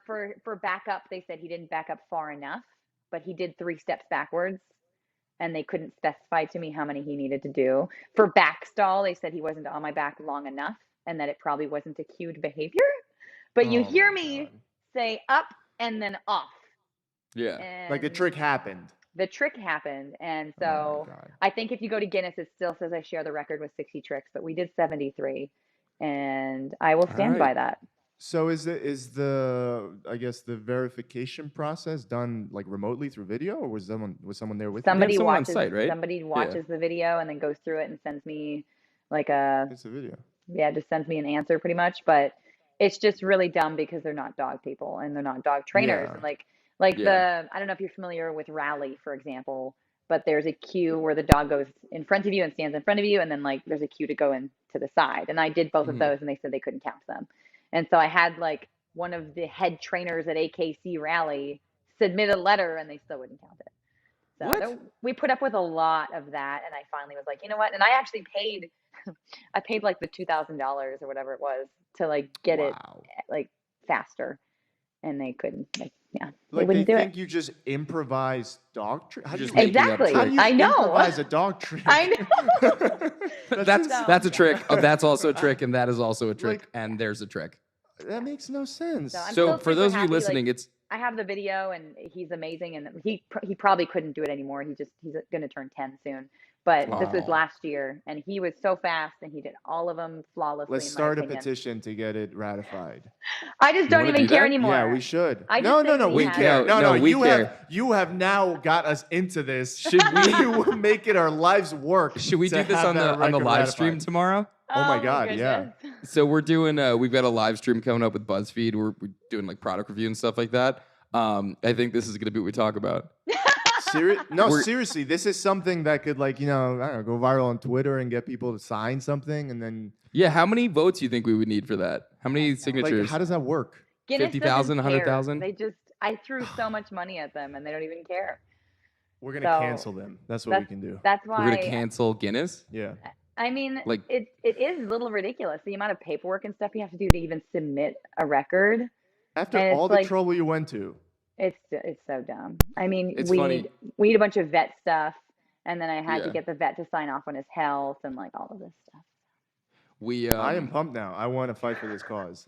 S3: For backup, they said he didn't back up far enough, but he did 3 steps backwards, and they couldn't specify to me how many he needed to do. For backstall, they said he wasn't on my back long enough, and that it probably wasn't a cued behavior. But you
S1: Oh
S3: hear
S1: my
S3: me
S1: God.
S3: say up and then off.
S2: Yeah.
S3: And
S1: Like the trick happened.
S3: The trick happened, and
S1: Oh my
S3: so
S1: God.
S3: I think if you go to Guinness, it still says I share the record with 60 tricks, but we did 73, and I will stand
S2: All
S3: by
S2: right.
S3: that.
S1: So is the I guess the verification process done like remotely through video, or was someone there with
S3: Somebody
S2: someone on
S3: watches
S2: site, right?
S3: somebody watches the video and then goes through it and sends me like
S1: you? It's a video.
S3: just sends me an answer pretty much. But it's just really dumb because they're not dog people and they're not dog trainers.
S1: Yeah.
S3: And
S2: Yeah.
S3: I don't know if you're familiar with rally, for example, but there's a queue where the dog goes in front of you and stands in front of you, and then like there's a queue to go in to the side. And I did both of
S2: Mhm.
S3: those, and they said they couldn't count them. And so I had like one of the head trainers at AKC Rally submit a letter, and they still wouldn't count it. So
S2: What?
S3: we put up with a lot of that, and I finally was like, you know what? And I actually paid, I paid like the $2,000 or whatever it was to like get it
S2: Wow.
S3: like faster, and they couldn't. Like, yeah, they
S1: Like they
S3: wouldn't do
S1: think
S3: it.
S1: you just improvise dog trick. How do
S2: Just
S1: you
S2: making up
S3: Exactly.
S1: how do you
S3: I know.
S1: improvise a dog trick?
S3: I know.
S2: That's a trick. Oh, that's also a trick, and that is also a trick,
S1: Like-
S2: and there's a trick.
S1: That makes no sense.
S3: So I'm
S2: So
S3: still
S2: for
S3: super
S2: those of you
S3: happy,
S2: listening,
S3: like,
S2: it's
S3: I have the video, and he's amazing, and he probably couldn't do it anymore. He's going to turn 10 soon. But this was
S2: Aw.
S3: last year, and he was so fast, and he did all of them flawlessly.
S1: Let's
S3: in my
S1: start a
S3: opinion.
S1: petition to get it ratified.
S3: I just
S2: You
S3: don't
S2: wanna
S3: even
S2: do
S3: care
S2: that?
S3: anymore.
S1: Yeah, we should.
S3: I
S1: No,
S3: just
S1: no,
S3: think
S1: no.
S3: we
S1: We
S3: have-
S1: care.
S2: No,
S1: No,
S2: we
S1: you
S2: care.
S1: you have now got us into this.
S2: Should we-
S1: You make it our life's work?
S2: should we
S1: to
S2: do this
S1: have
S2: on the
S1: that
S2: on the
S1: record
S2: live stream
S1: ratified.
S2: tomorrow?
S1: Oh my God, yeah.
S3: goodness.
S2: So we're doing we've got a live stream coming up with BuzzFeed. We're doing like product review and stuff like that. I think this is gonna be what we talk about. We're-
S1: Seriously, this is something that could like, I don't know, go viral on Twitter and get people to sign something, and then
S2: Yeah, how many votes do you think we would need for that? How many
S1: like,
S2: signatures?
S1: how does that work?
S3: Guinness
S2: 50,000,
S3: doesn't care.
S2: 100,000?
S3: They just, I threw so much money at them, and they don't even care.
S1: We're gonna
S3: So,
S1: cancel them. That's what we can do.
S3: That's
S2: We're gonna
S3: why.
S2: cancel Guinness.
S1: Yeah.
S3: I mean,
S2: Like-
S3: it is a little ridiculous, the amount of paperwork and stuff you have to do to even submit a record.
S1: After
S3: And
S1: all
S3: it's
S1: the
S3: like-
S1: trouble you went to.
S3: It's so dumb. I mean,
S2: It's
S3: we
S2: funny.
S3: need a bunch of vet stuff, and then I had
S2: Yeah.
S3: to get the vet to sign off on his health and like all of this stuff.
S2: We
S1: I am pumped now. I want to fight for this cause.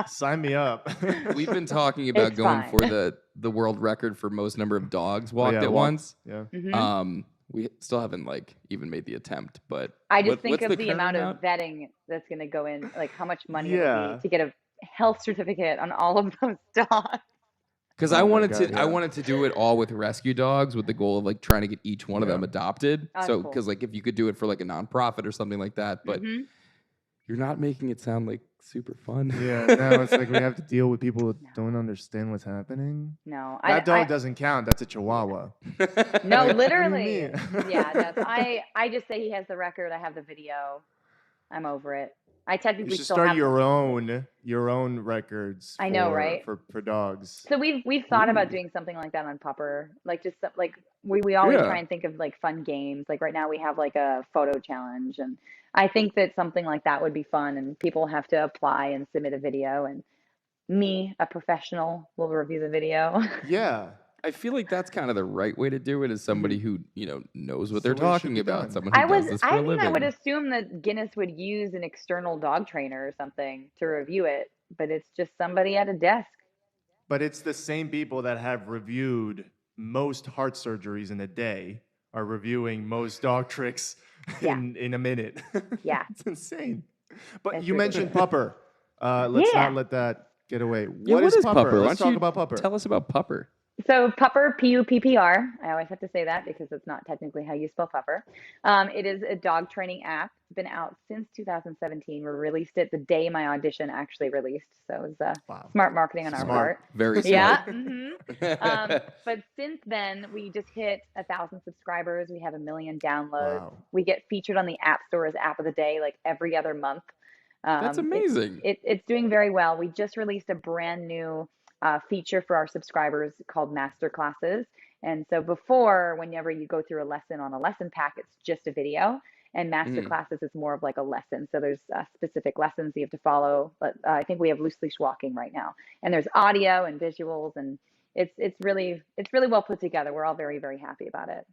S1: Sign me up.
S2: we've been talking about
S3: It's
S2: going
S3: fine.
S2: for the world record for most number of dogs walked
S1: yeah,
S2: at
S1: walk-
S2: once.
S1: Yeah.
S3: Mhm.
S2: We still haven't like even made the attempt, but
S3: I just
S2: what-
S3: think
S2: what's
S3: of the
S2: current
S3: amount of vetting that's going to go in, like how much money it
S1: Yeah.
S3: would be to get a health certificate on all of those dogs.
S2: Because
S1: Oh
S2: I
S1: my
S2: wanted
S1: God,
S2: to,
S1: yeah.
S2: I wanted to do it all with rescue dogs, with the goal of like trying to get each one of them
S1: Yeah.
S2: adopted.
S3: Oh,
S2: So,
S3: cool.
S2: because like if you could do it for like a nonprofit or something like that, but
S3: Mhm.
S2: you're not making it sound like super fun.
S1: Yeah. Now it's like we have to deal with people who don't understand what's happening.
S3: No,
S1: That dog doesn't count. That's a Chihuahua.
S3: no,
S1: Like, what do you
S3: literally.
S1: mean?
S3: Yeah, that's, I just say he has the record. I have the video. I'm over it. I
S1: You
S3: technically
S1: should
S3: still
S1: start
S3: have.
S1: your own records.
S3: I know,
S1: for-
S3: right?
S1: For dogs.
S3: So we've thought about
S2: Ooh.
S3: doing something like that on Pupper, like just like we always
S2: Yeah.
S3: try and think of like fun games. Like right now we have like a photo challenge, and I think that something like that would be fun, and people have to apply and submit a video, and me, a professional, will review the video.
S1: Yeah.
S2: I feel like that's kind of the right way to do it, is somebody who knows what
S1: It's
S2: they're
S1: the way it should
S2: talking
S1: be
S2: about.
S1: done.
S2: Someone who does this for a living.
S3: I would assume that Guinness would use an external dog trainer or something to review it, but it's just somebody at a desk.
S1: But it's the same people that have reviewed most heart surgeries in a day are reviewing most dog tricks
S3: Yeah.
S1: in a minute.
S3: Yeah.
S1: It's insane. But
S3: It's
S1: you mentioned
S3: ridiculous.
S1: Pupper. Let's
S3: Yeah.
S1: not let that get away.
S2: Yeah,
S1: what is Pupper?
S2: Why
S1: Let's
S2: don't
S1: talk
S2: you
S1: about Pupper.
S2: tell us about Pupper?
S3: So Pupper, Puppr. I always have to say that because it's not technically how you spell Pupper. It is a dog training app. It's been out since 2017. We released it the day my audition actually released. So it was
S1: Wow.
S3: smart marketing on our
S1: Smart.
S3: part.
S2: Very
S3: Yeah.
S2: smart.
S3: But since then, we just hit 1,000 subscribers. We have 1 million downloads.
S1: Wow.
S3: We get featured on the App Store as App of the Day like every other month.
S2: That's amazing.
S3: It's doing very well. We just released a brand new feature for our subscribers called Master Classes. And so before, whenever you go through a lesson on a lesson pack, it's just a video. And Master Classes is more of like a lesson. So there's specific lessons you have to follow. But I think we have loose leash walking right now. And there's audio and visuals, and it's really well put together. We're all very, very happy about it.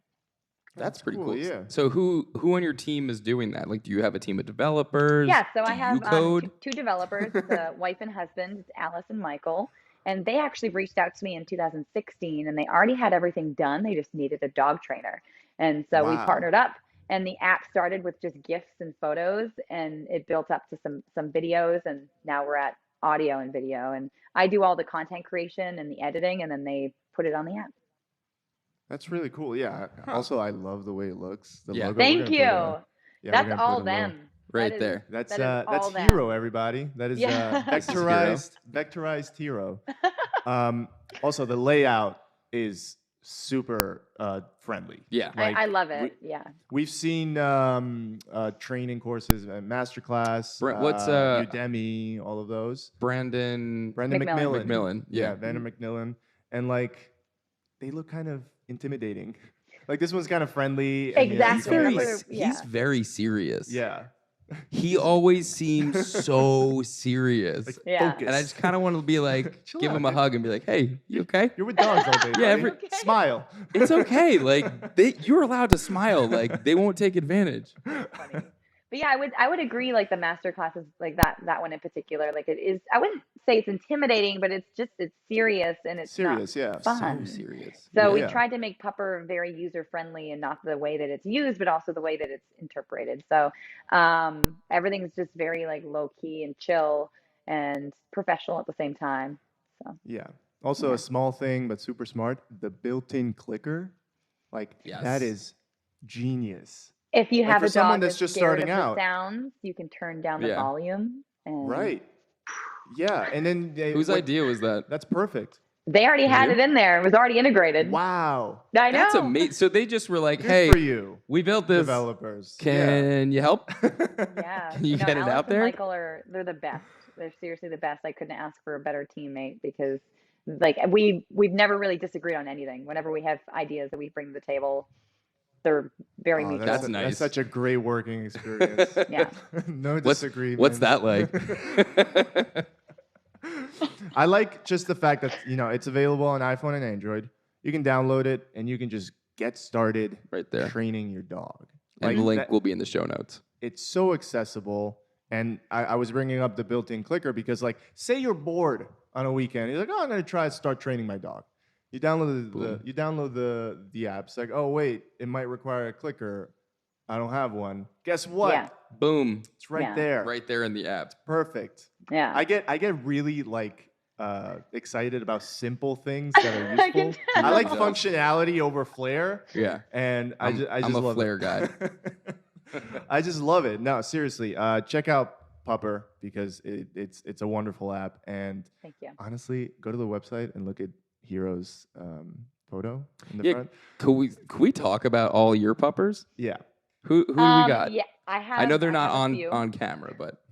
S2: That's pretty cool.
S1: Yeah.
S2: So who on your team is doing that? Like, do you have a team of developers?
S3: Yeah, so I have
S2: code?
S3: two developers, the wife and husband, it's Alice and Michael. And they actually reached out to me in 2016 and they already had everything done. They just needed a dog trainer. And so we
S1: Wow.
S3: partnered up, and the app started with just GIFs and photos, and it built up to some videos, and now we're at audio and video. And I do all the content creation and the editing, and then they put it on the app.
S1: That's really cool. Yeah. Also, I love the way it looks. The logo.
S3: Thank you.
S1: Yeah, we're
S3: That's
S1: gonna
S3: all
S1: put a logo.
S3: them.
S2: Right
S3: That is-
S2: there.
S1: That's
S3: That is all them.
S1: Hero, everybody. That is
S3: Yeah.
S1: vectorized Hero. Also, the layout is super friendly.
S2: Yeah.
S1: Like,
S3: I love it. Yeah.
S1: We've seen training courses, masterclass,
S2: What's,
S1: Udemy, all of those.
S2: Brandon
S3: McMillan.
S2: McMillan.
S1: Yeah, Brandon McMillan, and like they look kind of intimidating. Like this one's kind of friendly. And,
S3: Exactly.
S2: He's very serious.
S1: Yeah.
S2: He always seems so serious.
S1: Like,
S3: Yeah.
S1: focus.
S2: And I just kind of want to be like,
S1: Chill
S2: give
S1: out,
S2: him a
S1: dude.
S2: hug and be like, hey, you okay?
S1: You're with dogs all day.
S2: Yeah,
S1: buddy.
S3: Okay.
S1: Smile.
S2: It's okay. Like, you're allowed to smile. Like, they won't take advantage.
S3: Funny. But yeah, I would agree. Like the master classes, like that one in particular, like it is. I wouldn't say it's intimidating, but it's serious and it's
S1: Serious, yeah.
S3: not fun.
S2: So serious.
S3: So we
S1: Yeah.
S3: tried to make Pupper very user friendly, and not the way that it's used, but also the way that it's interpreted. So everything's just very like low key and chill and professional at the same time. So
S1: Yeah. Also,
S3: Yeah.
S1: a small thing, but super smart. The built-in clicker, like
S2: Yes.
S1: that is genius.
S3: if you
S1: Like,
S3: have
S1: for
S3: a
S1: someone
S3: dog
S1: that's just
S3: scared
S1: starting
S3: of the
S1: out.
S3: sounds, you can turn down the
S2: Yeah.
S3: volume. And
S1: Right. Yeah, and then
S2: Whose idea was that?
S1: That's perfect.
S3: They already had
S2: You?
S3: it in there. It was already integrated.
S1: Wow.
S3: I know.
S2: That's amazing. So they just were like,
S1: Good
S2: hey,
S1: for you,
S2: we built this.
S1: developers.
S2: Can you help?
S3: Yeah.
S2: Can you get it
S3: Alice
S2: out
S3: and
S2: there?
S3: Michael they're the best. They're seriously the best. I couldn't ask for a better teammate because like we've never really disagreed on anything. Whenever we have ideas that we bring to the table, they're very
S1: Oh,
S3: mutual.
S2: That's nice.
S1: That's such a great working experience.
S3: Yeah.
S1: No
S2: What's-
S1: disagreement.
S2: What's that like?
S1: I like just the fact that it's available on iPhone and Android. You can download it and you can just get started
S2: Right there.
S1: training your dog.
S2: And the link
S1: that-
S2: will be in the show notes.
S1: it's so accessible. And I was bringing up the built-in clicker because, like, say you're bored on a weekend, you're like, oh, I'm gonna start training my dog. You download the app. It's like, oh wait, it might require a clicker. I don't have one. Guess what?
S3: Yeah.
S2: Boom.
S1: It's right
S3: Yeah.
S1: there.
S2: Right there in the app.
S1: Perfect.
S3: Yeah.
S1: I get really like excited about simple things that are
S3: I can
S1: useful. I like
S2: tell.
S1: functionality over flair,
S2: Yeah.
S1: and I
S2: I'm-
S1: just
S2: I'm a
S1: love
S2: flair
S1: it.
S2: guy.
S1: I just love it. No, seriously, check out Pupper because it's a wonderful app. And
S3: Thank you.
S1: honestly, go to the website and look at Hero's photo in the
S2: Yeah.
S1: front.
S2: Could we talk about all your puppers?
S1: Yeah,
S2: Who do we got?
S3: Yeah, I
S2: I know they're not
S3: have a few.
S2: on camera, but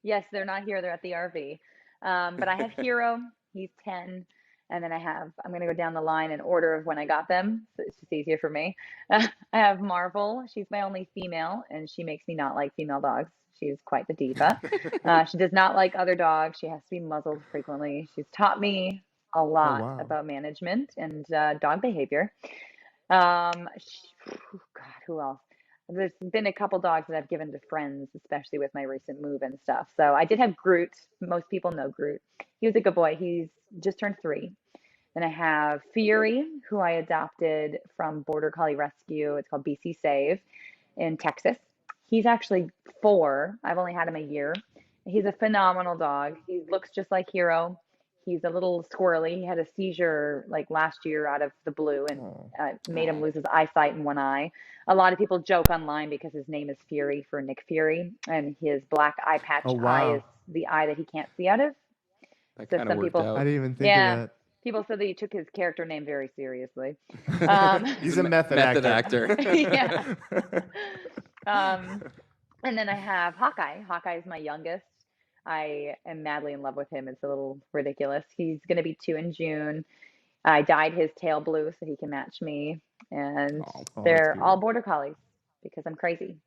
S3: Yes, they're not here. They're at the RV. But I have Hero. He's 10. And then I'm going to go down the line in order of when I got them. So it's just easier for me. I have Marvel. She's my only female, and she makes me not like female dogs. She's quite the diva. She does not like other dogs. She has to be muzzled frequently. She's taught me a lot
S1: wow.
S3: about management and dog behavior. God, who else? There's been a couple dogs that I've given to friends, especially with my recent move and stuff. So I did have Groot. Most people know Groot. He was a good boy. He's just turned 3. Then I have Fury, who I adopted from Border Collie Rescue. It's called BC Save in Texas. He's actually 4. I've only had him a year. He's a phenomenal dog. He looks just like Hero. He's a little squirrely. He had a seizure like last year out of the blue and
S1: Oh.
S3: made him lose his eyesight in one eye. A lot of people joke online because his name is Fury for Nick Fury, and his black eye patch
S1: Oh,
S3: eye
S1: wow.
S3: is the eye that he can't see out of.
S2: That
S3: So
S2: kind of
S3: some
S2: worked
S3: people,
S1: I
S2: out.
S1: didn't even think
S3: yeah,
S1: of
S3: people said that he took his character name very seriously.
S1: that. He's a method
S2: actor.
S3: Yeah. And then I have Hawkeye. Hawkeye is my youngest. I am madly in love with him. It's a little ridiculous. He's going to be 2 in June. I dyed his tail blue so he can match me. And
S2: Oh,
S1: that's
S3: they're all
S1: cute.
S3: border collies because I'm crazy.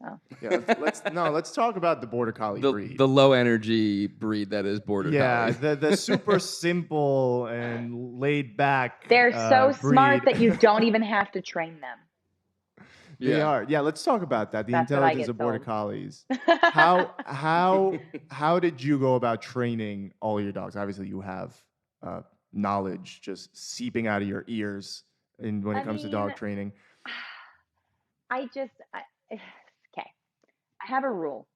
S3: So
S1: Yeah, let's talk about the border collie breed.
S2: the low energy breed that is border
S1: Yeah,
S2: collie.
S1: the super simple and laid back.
S3: they're so smart
S1: breed.
S3: that you don't even have to train them.
S1: They
S2: Yeah.
S1: are. Yeah, let's talk about that. The
S3: That's what I
S1: intelligence
S3: get
S1: of border
S3: told.
S1: collies. How did you go about training all your dogs? Obviously, you have knowledge just seeping out of your ears when it
S3: I
S1: comes to
S3: mean,
S1: dog training.
S3: okay. I have a rule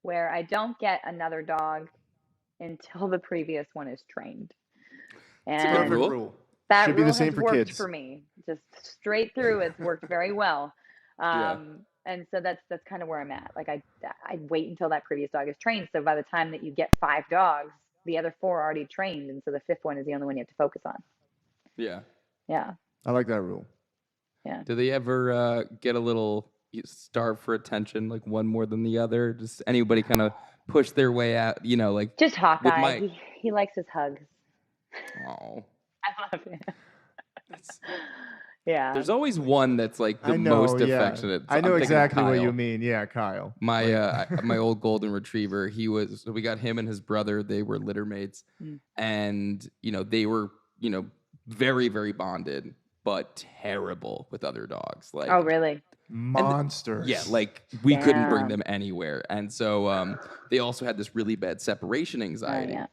S3: where I don't get another dog until the previous one is trained.
S2: It's a good
S3: And
S2: rule.
S1: Rule.
S3: that
S1: Should be the
S3: rule
S1: same
S3: has
S1: for
S3: worked
S1: kids.
S3: for me. Just straight through, it's worked very well.
S2: Yeah.
S3: And so that's kind of where I'm at. Like I wait until that previous dog is trained. So by the time that you get 5 dogs, the other 4 are already trained, and so the 5th one is the only one you have to focus on.
S2: Yeah.
S3: Yeah.
S1: I like that rule.
S2: Do they ever get a little starved for attention, like one more than the other? Does anybody kind of push their way out? You know, like
S3: Just Hawkeye.
S2: my-
S3: He likes his hugs.
S2: oh,
S3: I love him.
S2: that's,
S3: Yeah.
S2: there's always one that's like the
S1: I know,
S2: most
S1: yeah.
S2: affectionate.
S1: I
S2: I'm
S1: know
S2: thinking
S1: exactly what
S2: Kyle.
S1: you mean. Yeah, Kyle.
S2: My my old golden retriever, we got him and his brother. They were litter mates, and they were very very bonded, but terrible with other dogs. Like
S3: Oh, really?
S1: Monsters.
S2: yeah, like we couldn't bring
S3: Damn.
S2: them anywhere, and so they also had this really bad separation
S3: Oh,
S2: anxiety.
S3: yeah.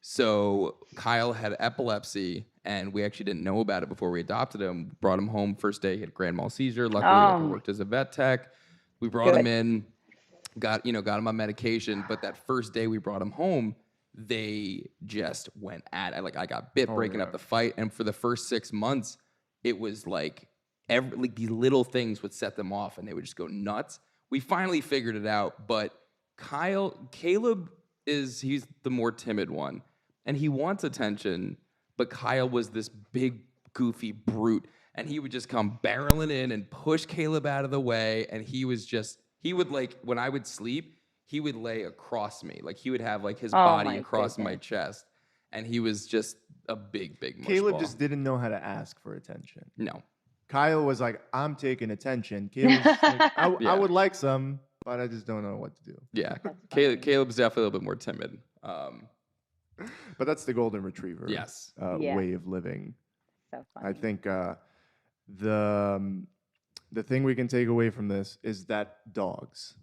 S2: So Kyle had epilepsy, and we actually didn't know about it before we adopted him. Brought him home first day, he had grand mal seizure. Luckily, like, I
S3: Oh.
S2: worked as a vet tech. We brought
S3: Good.
S2: him in, got him on medication. But that first day we brought him home, they just went at it. Like I got bit, breaking up
S1: yeah.
S2: the fight, and for the first 6 months, it was like these little things would set them off, and they would just go nuts. We finally figured it out, but Caleb he's the more timid one. And he wants attention, but Kyle was this big, goofy brute. And he would just come barreling in and push Caleb out of the way. And he would like, when I would sleep, he would lay across me. Like he would have like his body
S3: my
S2: across my
S3: goodness.
S2: chest. And he was just a big, big mushball.
S1: Caleb just didn't know how to ask for attention.
S2: No.
S1: Kyle was like, I'm taking attention. Caleb was like, I
S2: Yeah.
S1: would like some, but I just don't know what to do.
S2: Yeah. Caleb's definitely a little bit more timid.
S1: But that's the golden retriever
S2: Yes.
S3: Yeah.
S1: way of living.
S3: So funny.
S1: I think the thing we can take away from this is that dogs,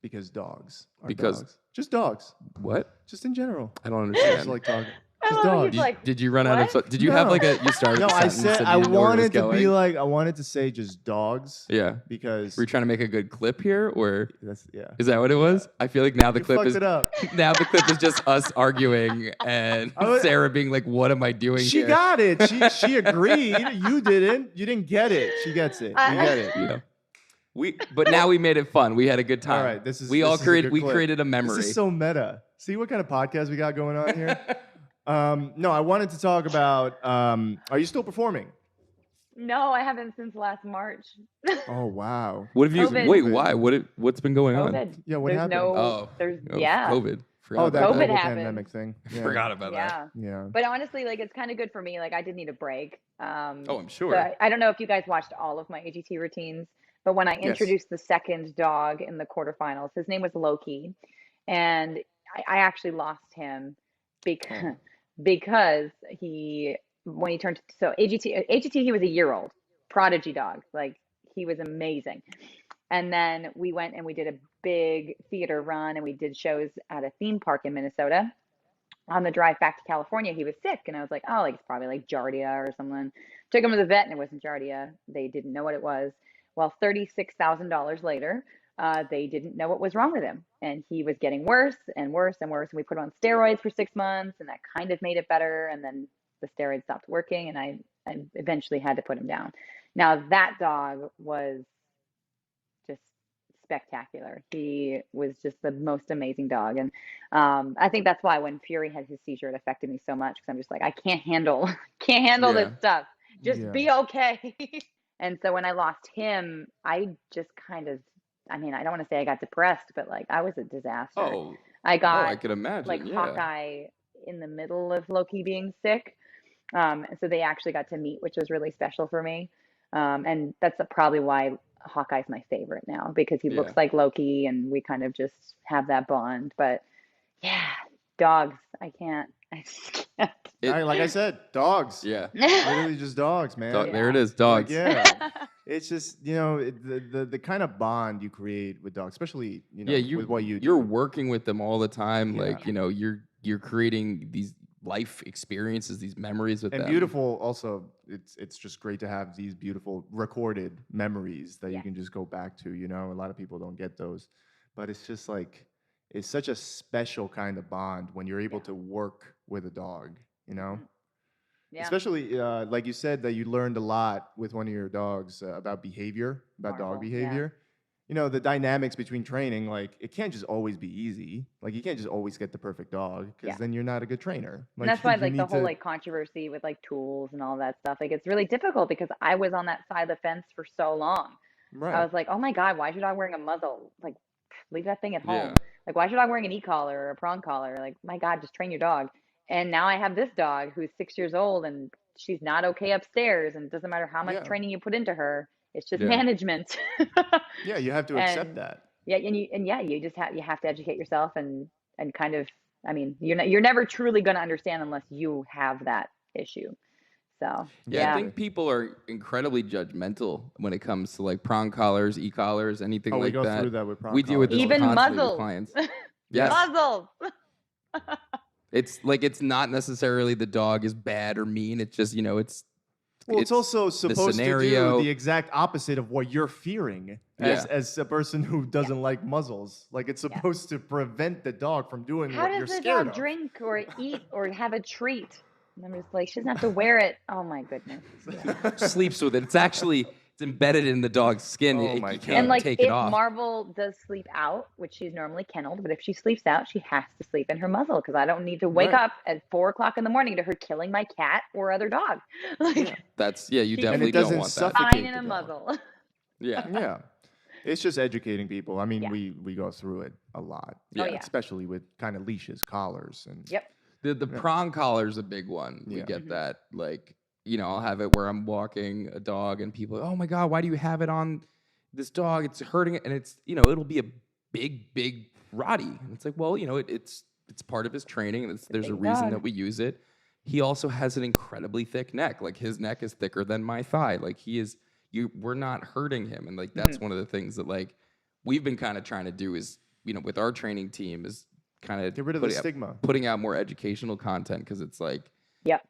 S1: because dogs are dogs. Just dogs,
S2: What?
S1: just in general.
S2: I don't
S1: Just
S2: understand.
S1: like dog.
S3: I
S1: Just
S3: love it.
S1: dogs.
S3: He's like,
S2: Did you run out of?
S3: what?
S2: Did you have
S1: No.
S2: like a? You started.
S1: No,
S2: the
S1: I
S2: sentence
S1: said
S2: and
S1: I
S2: you didn't know where it was
S1: wanted to
S2: going?
S1: be like I wanted to say just dogs.
S2: Yeah.
S1: Because
S2: Were you trying to make a good clip here, or
S1: that's
S2: is that what it was? I feel like now the
S1: You
S2: clip
S1: fucked
S2: is
S1: it up.
S2: now the clip is just us arguing and
S1: I was-
S2: Sarah being like, "What am I doing
S1: She
S2: here?"
S1: got it. She agreed. You didn't. You didn't get it. She gets it. We get it.
S2: Yeah. But now we made it fun. We had a good time.
S1: All right. This is
S2: we
S1: this
S2: all
S1: is a
S2: created
S1: good
S2: we
S1: clip.
S2: created a memory.
S1: This is so meta. See what kind of podcast we got going on here. No, I wanted to talk about. Are you still performing?
S3: no, I haven't since last March.
S1: Oh wow.
S2: What have you?
S3: COVID.
S2: Wait, why? What's been going on?
S3: COVID.
S1: Yeah, what
S3: there's
S1: happened?
S3: No,
S2: Oh,
S3: there's
S2: oh,
S3: yeah.
S2: COVID. Forgot
S1: Oh,
S2: about
S1: that
S3: COVID
S1: global
S3: happened.
S1: pandemic thing. Yeah.
S2: Forgot about that.
S3: Yeah.
S1: Yeah.
S3: But honestly, like it's kind of good for me. Like I did need a break.
S2: Oh, I'm sure.
S3: So I don't know if you guys watched all of my AGT routines, but when I
S1: Yes.
S3: introduced the second dog in the quarterfinals, his name was Loki, and I actually lost him because he when he turned so AGT he was a year old prodigy dog, like he was amazing. And then we went and we did a big theater run and we did shows at a theme park in Minnesota. on the drive back to California, he was sick, and I was like, oh, like it's probably like Giardia or something. Took him to the vet, and it wasn't Giardia. They didn't know what it was. Well, $36,000 later, they didn't know what was wrong with him, and he was getting worse and worse and worse. And we put him on steroids for 6 months, and that kind of made it better. And then the steroids stopped working, and I eventually had to put him down. Now that dog was just spectacular. He was just the most amazing dog. And I think that's why when Fury had his seizure, it affected me so much because I'm just like, I can't handle, can't handle
S2: Yeah.
S3: this stuff. Just
S1: Yeah.
S3: be okay. And so when I lost him, I just kind of, I mean, I don't want to say I got depressed, but like I was a disaster.
S2: Oh,
S3: I
S2: I
S3: got
S2: could imagine.
S3: like
S2: Yeah.
S3: Hawkeye in the middle of Loki being sick. And so they actually got to meet, which was really special for me. And that's probably why Hawkeye's my favorite now because he looks
S2: Yeah.
S3: like Loki and we kind of just have that bond. But yeah, dogs, I can't. I just can't.
S1: Like I said, dogs.
S2: Yeah.
S1: Literally just dogs, man.
S2: There it is,
S1: Like,
S2: dogs.
S1: yeah. It's just, the kind of bond you create with dogs, especially, with what you do.
S2: You're working with them all the time.
S1: Yeah.
S2: Like, you're creating these life experiences, these memories with
S1: And
S2: them.
S1: beautiful also, it's just great to have these beautiful recorded memories that
S3: Yeah.
S1: you can just go back to, A lot of people don't get those. But it's just like, it's such a special kind of bond when you're able to work with a dog,
S3: Yeah.
S1: Especially, like you said, that you learned a lot with one of your dogs about behavior, about dog
S3: Marvel, yeah.
S1: behavior. The dynamics between training, like it can't just always be easy. Like you can't just always get the perfect dog because
S3: Yeah.
S1: then you're not a good trainer.
S3: And that's why
S1: you
S3: like the
S1: need
S3: whole
S1: to-
S3: like controversy with like tools and all that stuff, like it's really difficult because I was on that side of the fence for so long.
S1: right.
S3: I was like, oh my God, why is your dog wearing a muzzle? Like, leave that thing at home.
S2: Yeah.
S3: Like, why is your dog wearing an e-collar or a prong collar? Like, my God, just train your dog. And now I have this dog who's 6 years old and she's not okay upstairs. And it doesn't matter how much
S1: Yeah.
S3: training you put into her. It's just
S2: Yeah.
S3: management.
S1: Yeah, you have to accept
S3: And-
S1: that.
S3: Yeah, you just have to educate yourself and kind of, I mean, you're never truly going to understand unless you have that issue. So
S2: Yeah, I
S3: yeah,
S2: think people are incredibly judgmental when it comes to like prong collars, e-collars, anything
S1: Oh, we
S2: like
S1: go
S2: that.
S1: through that with prong
S2: We deal with this
S1: collars.
S3: Even
S2: constantly with
S3: muzzles.
S2: clients. Yes.
S3: muzzles.
S2: It's like it's not necessarily the dog is bad or mean. It's just
S1: It's also supposed to
S2: scenario.
S1: do the exact opposite of what you're fearing as a person who doesn't like muzzles. Like it's supposed to prevent the dog from doing
S3: How
S1: what you're
S3: does the
S1: scared
S3: dog
S1: of.
S3: drink or eat or have a treat? And I'm just like, she doesn't have to wear it. Oh my goodness. Yeah.
S2: sleeps with it. It's actually it's embedded in the dog's skin.
S1: Oh
S2: You
S1: my
S2: can't
S1: God.
S3: And like
S2: take
S3: if
S2: it off.
S3: Marvel does sleep out, which she's normally kennelled, but if she sleeps out, she has to sleep in her muzzle because I don't need to wake
S1: Right.
S3: up at 4 o'clock in the morning to her killing my cat or other dog. Like
S1: Yeah.
S2: That's you
S3: And it
S2: definitely
S1: doesn't
S2: don't want that.
S1: suffocate
S3: fine in
S1: the
S3: a
S1: dog.
S3: muzzle.
S2: Yeah.
S1: Yeah. It's just educating people. I mean,
S3: Yeah.
S1: we go through it a lot.
S2: Oh,
S3: yeah.
S1: Especially with kind of leashes, collars, and
S3: Yep.
S2: The prong collar is a big one. We
S1: Yeah.
S2: get
S3: Mhm.
S2: that. Like, I'll have it where I'm walking a dog and people, oh my God, why do you have it on this dog? It's hurting it. And it's, it'll be a big Roddy. And it's like, well, it's part of his training. And there's a
S3: big
S2: reason
S3: dog.
S2: that we use it. He also has an incredibly thick neck. Like his neck is thicker than my thigh. Like we're not hurting him. And like, that's one of the things that like we've been kind of trying to do is, with our training team is kind of
S1: get rid of the stigma.
S2: putting out more educational content because it's like,
S3: Yep.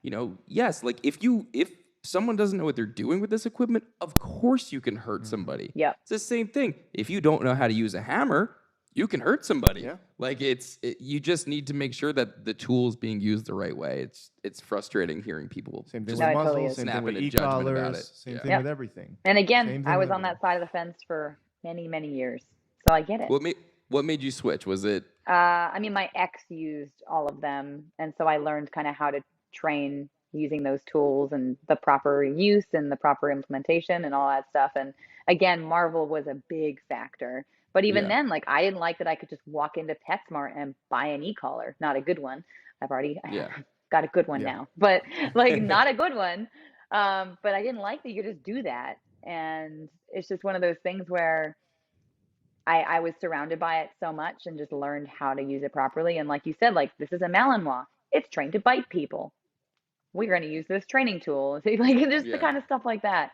S2: yes, like if someone doesn't know what they're doing with this equipment, of course you can hurt somebody.
S3: Yep.
S2: It's the same thing. If you don't know how to use a hammer, you can hurt somebody.
S1: Yeah.
S2: Like you just need to make sure that the tool is being used the right way. It's frustrating hearing people.
S1: Same thing
S2: just
S1: with
S3: No, it totally
S1: muzzles,
S3: is.
S1: same thing
S2: snapping
S1: with
S2: a judgment about
S1: e-collars,
S2: it.
S1: same
S2: Yeah.
S1: thing
S3: Yep.
S1: with everything.
S3: And again,
S1: Same
S3: I
S1: thing
S3: was
S1: with
S3: on that side of the fence for many, many years. So I get it.
S2: What made you switch? Was it
S3: I mean, my ex used all of them. And so I learned kind of how to train using those tools and the proper use and the proper implementation and all that stuff. And again, Marvel was a big factor. But even
S2: Yeah.
S3: then, like I didn't like that I could just walk into PetSmart and buy an e-collar. Not a good one. I've
S2: Yeah.
S3: got a good one
S1: Yeah.
S3: now, but like not a good one. But I didn't like that you could just do that. And it's just one of those things where I was surrounded by it so much and just learned how to use it properly. And like you said, like this is a Malinois. It's trained to bite people. We're going to use this training tool. Like just
S2: Yeah.
S3: the kind of stuff like that.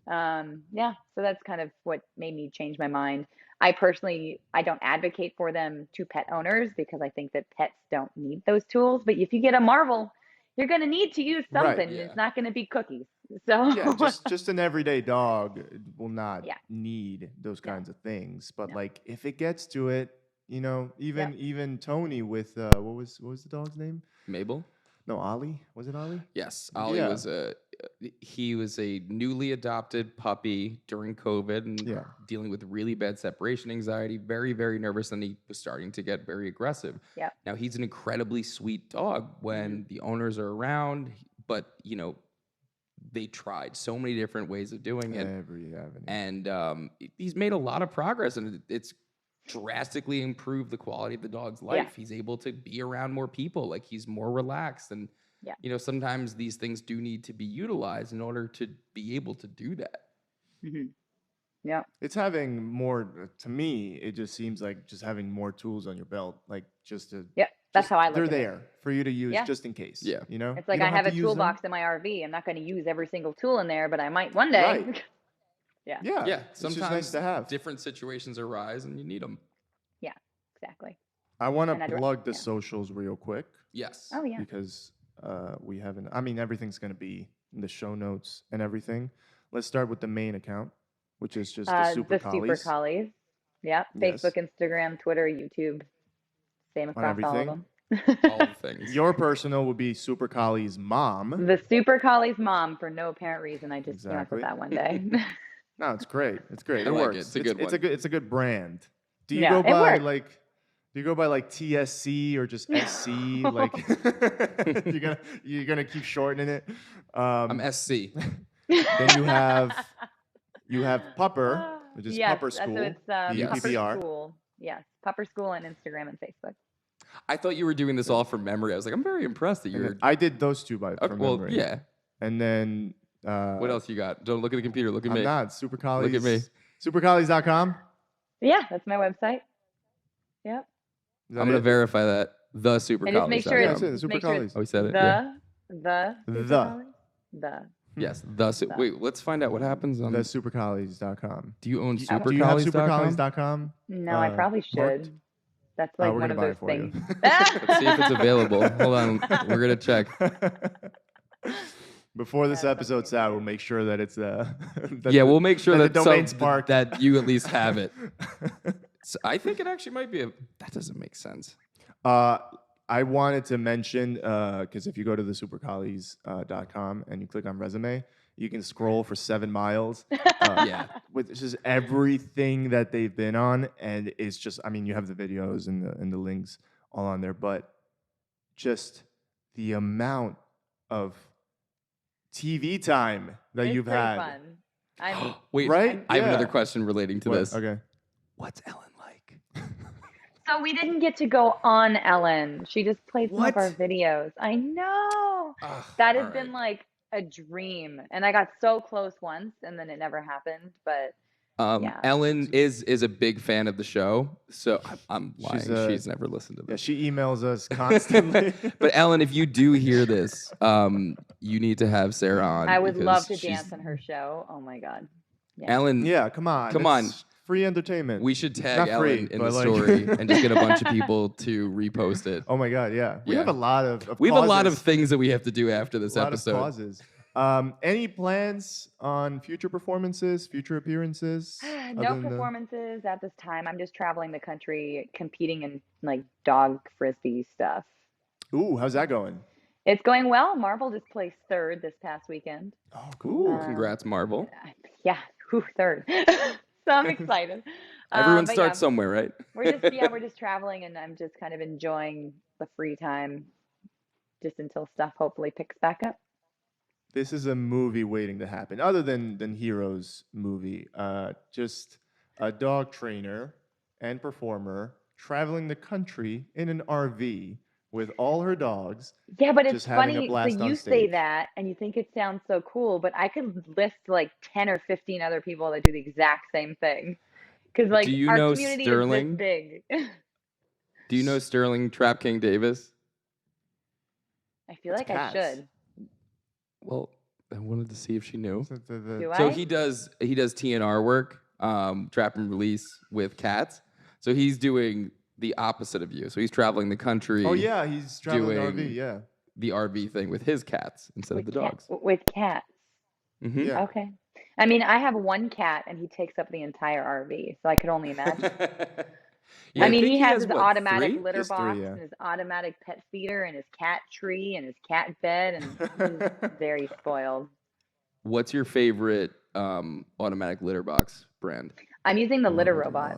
S3: Yeah, so that's kind of what made me change my mind. I don't advocate for them to pet owners because I think that pets don't need those tools. But if you get a Marvel, you're going to need to use
S1: Right.
S3: something. And
S2: Yeah.
S3: it's not going to be cookies. So,
S1: Yeah, just an everyday dog will not
S3: yeah,
S1: need those
S3: no,
S1: kinds of things. But
S3: no.
S1: like if it gets to it,
S3: Yep.
S1: even Tony with what was the dog's name?
S2: Mabel?
S1: No, Ollie. Was it Ollie?
S2: Yes, Ollie
S1: Yeah.
S2: was a newly adopted puppy during COVID and
S1: Yeah.
S2: dealing with really bad separation anxiety, very, very nervous, and he was starting to get very aggressive.
S3: Yep.
S2: Now he's an incredibly sweet dog when the owners are around, but they tried so many different ways of doing it,
S1: Every avenue.
S2: and he's made a lot of progress, and it's drastically improved the quality of the dog's life.
S3: Yeah.
S2: He's able to be around more people, like he's more relaxed, and
S3: Yeah.
S2: sometimes these things do need to be utilized in order to be able to do that.
S3: Hmm. Yeah.
S1: It's having more to me. It just seems like just having more tools on your belt, like just to.
S3: Yep. That's how I look
S1: They're
S3: at it.
S1: there for you to use
S3: Yeah.
S1: just in case.
S2: Yeah.
S3: It's like
S1: You
S3: I
S1: don't
S3: have a
S1: to use them.
S3: toolbox in my RV. I'm not going to use every single tool in there, but I might one day.
S1: Right.
S3: Yeah.
S1: Yeah.
S2: Yeah,
S1: It's just
S2: sometimes
S1: nice to have.
S2: different situations arise and you need them.
S3: Yeah. Exactly.
S1: I want
S3: And
S1: to
S3: I'd ra-
S1: plug the
S3: yeah.
S1: socials real quick
S2: Yes.
S3: Oh yeah.
S1: because we haven't. I mean, everything's going to be in the show notes and everything. Let's start with the main account, which is just the Super
S3: The Super
S1: Collies
S3: Collies. Yeah.
S1: Yes.
S3: Facebook, Instagram, Twitter, YouTube. Same
S1: on
S3: across all of
S1: everything.
S3: them.
S2: All the things.
S1: Your personal would be Super Collies Mom.
S3: The Super Collies mom for no apparent reason. I just came up
S1: Exactly.
S3: with that one day.
S1: No, it's great. It's great.
S2: I
S1: It
S2: like
S1: works.
S2: it. It's a good one.
S1: It's a good brand. Do you
S3: Yeah,
S1: go
S3: it
S1: by
S3: works.
S1: like? Do you go by like TSC or just SC? Like you're gonna keep shortening it.
S2: I'm SC.
S1: Then you have Pupper, which is
S3: Yes,
S1: Pupper
S3: so
S1: School.
S3: it's
S2: Yes.
S3: Pupper
S1: PUPPR.
S3: School. Yes, Pupper School on Instagram and Facebook.
S2: I thought you were doing this all from memory. I was like, I'm very impressed that
S1: And
S2: you're.
S1: then I did those two
S2: Okay,
S1: from
S2: well,
S1: memory.
S2: yeah.
S1: And then
S2: What else you got? Don't look at the computer. Look at
S1: I'm
S2: me.
S1: not Super Collies.
S2: Look at me.
S1: Supercollies.com.
S3: Yeah, that's my website. Yep.
S1: Is that
S2: I'm gonna
S1: it?
S2: verify that. The Super
S3: And just make sure
S1: Yeah,
S3: it's
S1: that's it, Super
S3: make sure
S1: Collies.
S3: it's
S2: Oh, we said it. Yeah.
S3: the Super
S1: The.
S3: Collies? The.
S2: Yes. The.
S3: The.
S2: Wait. Let's find out what happens on.
S1: The supercollies.com.
S2: Do you own
S1: Do you have
S2: supercollies.com?
S1: supercollies.com?
S3: No, I probably
S1: parked?
S3: should. That's like
S1: we're
S3: one
S1: gonna
S3: of
S1: buy
S3: those
S1: it for you.
S3: things.
S2: Let's see if it's available. Hold on. We're gonna check.
S1: Before this
S3: That's
S1: episode's out, we'll make sure that it's that
S2: Yeah, we'll make sure that
S1: the domain's parked.
S2: that you at least have it. So I think it actually might be a. That doesn't make sense.
S1: I wanted to mention because if you go to the supercollies.com and you click on resume, you can scroll for 7 miles.
S2: Yeah.
S1: With just everything that they've been on, and it's just, I mean, you have the videos and the links all on there, but just the amount of TV time that
S3: It's
S1: you've
S3: pretty
S1: had.
S3: fun. I'm
S2: Wait.
S1: Right?
S2: I have
S1: Yeah.
S2: another question relating to
S1: What?
S2: this.
S1: Okay.
S2: What's Ellen like?
S3: So we didn't get to go on Ellen. She just played some of our
S2: What?
S3: videos. I know.
S2: Ugh,
S3: That
S2: all
S3: has been
S2: right.
S3: like a dream. And I got so close once and then it never happened. But yeah.
S2: Ellen is a big fan of the show, so I'm lying.
S1: She's
S2: She's never listened to
S1: Yeah,
S2: this.
S1: she emails us constantly.
S2: But Ellen, if you do hear this, you need to have Sarah on.
S3: I would love to
S2: because she's-
S3: dance on her show. Oh my God. Yeah.
S2: Ellen,
S1: Yeah, come on.
S2: Come on.
S1: It's free entertainment.
S2: we should tag
S1: Not
S2: Ellen
S1: free,
S2: in the
S1: but, like-
S2: story and just get a bunch of people to repost it.
S1: Oh my God, yeah. We
S2: Yeah.
S1: have a lot of
S2: We have a lot of
S1: causes.
S2: things that we have to do after this
S1: A lot
S2: episode.
S1: of causes. Any plans on future performances, future appearances?
S3: No
S1: other than the-
S3: performances at this time. I'm just traveling the country competing in like dog frisbee stuff.
S1: Ooh, how's that going?
S3: It's going well. Marvel just placed third this past weekend.
S1: Oh,
S2: Ooh,
S1: cool.
S2: congrats, Marvel.
S3: Yeah, third. So I'm excited.
S2: Everyone
S3: But
S2: starts
S3: yeah,
S2: somewhere, right?
S3: we're just traveling and I'm just kind of enjoying the free time just until stuff hopefully picks back up.
S1: This is a movie waiting to happen. Other than Heroes movie, just a dog trainer and performer traveling the country in an RV with all her dogs.
S3: Yeah, but it's
S1: Just having a
S3: funny. So
S1: blast on
S3: you say
S1: stage.
S3: that and you think it sounds so cool, but I could list like 10 or 15 other people that do the exact same thing. Because like
S2: Do you
S3: our
S2: know
S3: community
S2: Sterling?
S3: is this big.
S2: Do you know Sterling Trap King Davis?
S3: I feel
S1: It's
S3: like
S1: cats.
S3: I should.
S2: Well, I wanted to see if she knew.
S3: Do
S2: So
S3: I?
S2: he does TNR work, trap and release with cats. So he's doing the opposite of you. So he's traveling the country.
S1: Oh yeah, he's traveling
S2: doing
S1: RV. Yeah,
S2: the RV thing with his cats instead of the dogs.
S3: With cats.
S2: Mm-hmm.
S1: yeah.
S3: Okay. I mean, I have one cat and he takes up the entire RV, so I could only imagine.
S2: Yeah,
S3: I mean,
S2: think
S3: he has his
S2: what,
S3: automatic
S2: 3?
S3: litter
S1: Just 3,
S3: box
S1: yeah.
S3: and his automatic pet feeder and his cat tree and his cat bed, and he's very spoiled.
S2: What's your favorite automatic litter box brand?
S3: I'm using the
S1: I
S3: litter
S1: would
S3: robot.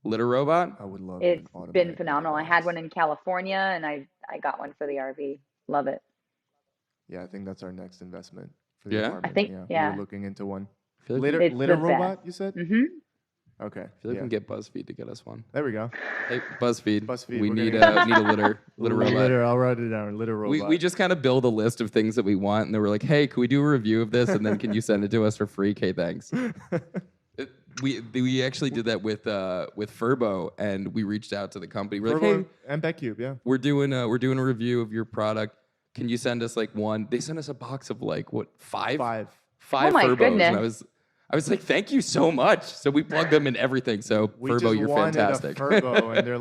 S2: Litter Robot?
S1: I would love
S3: It's
S1: an automatic
S3: been
S1: litter
S3: phenomenal. I
S1: box.
S3: had one in California and I got one for the RV. Love it.
S1: Yeah, I think that's our next investment for the
S2: Yeah? I
S1: apartment.
S3: think-
S1: We
S3: yeah.
S1: were looking into one.
S2: I feel like,
S1: Litter,
S3: It's
S1: litter
S3: the
S1: robot,
S3: best.
S1: you said?
S3: Mm-hmm.
S1: Okay.
S2: I feel like we
S1: yeah.
S2: can get BuzzFeed to get us one.
S1: There we go.
S2: Hey, BuzzFeed.
S1: BuzzFeed,
S2: We
S1: we're
S2: need
S1: gonna-
S2: need a litter robot.
S1: Litter, I'll write it down. Litter robot.
S2: We just kind of build a list of things that we want, and then we're like, hey, can we do a review of this? And then can you send it to us for free? Okay, thanks. We actually did that with Furbo, and we reached out to the company. We're like, hey,
S1: and Backcube, yeah.
S2: we're doing a review of your product. Can you send us like one? They sent us a box of like what, five
S3: Oh my
S2: Furbos,
S3: goodness.
S2: and I was like, thank you so much. So we plugged them in everything. So
S1: We
S2: Furbo,
S1: just
S2: you're
S1: wanted
S2: fantastic.
S1: a Furbo, and they're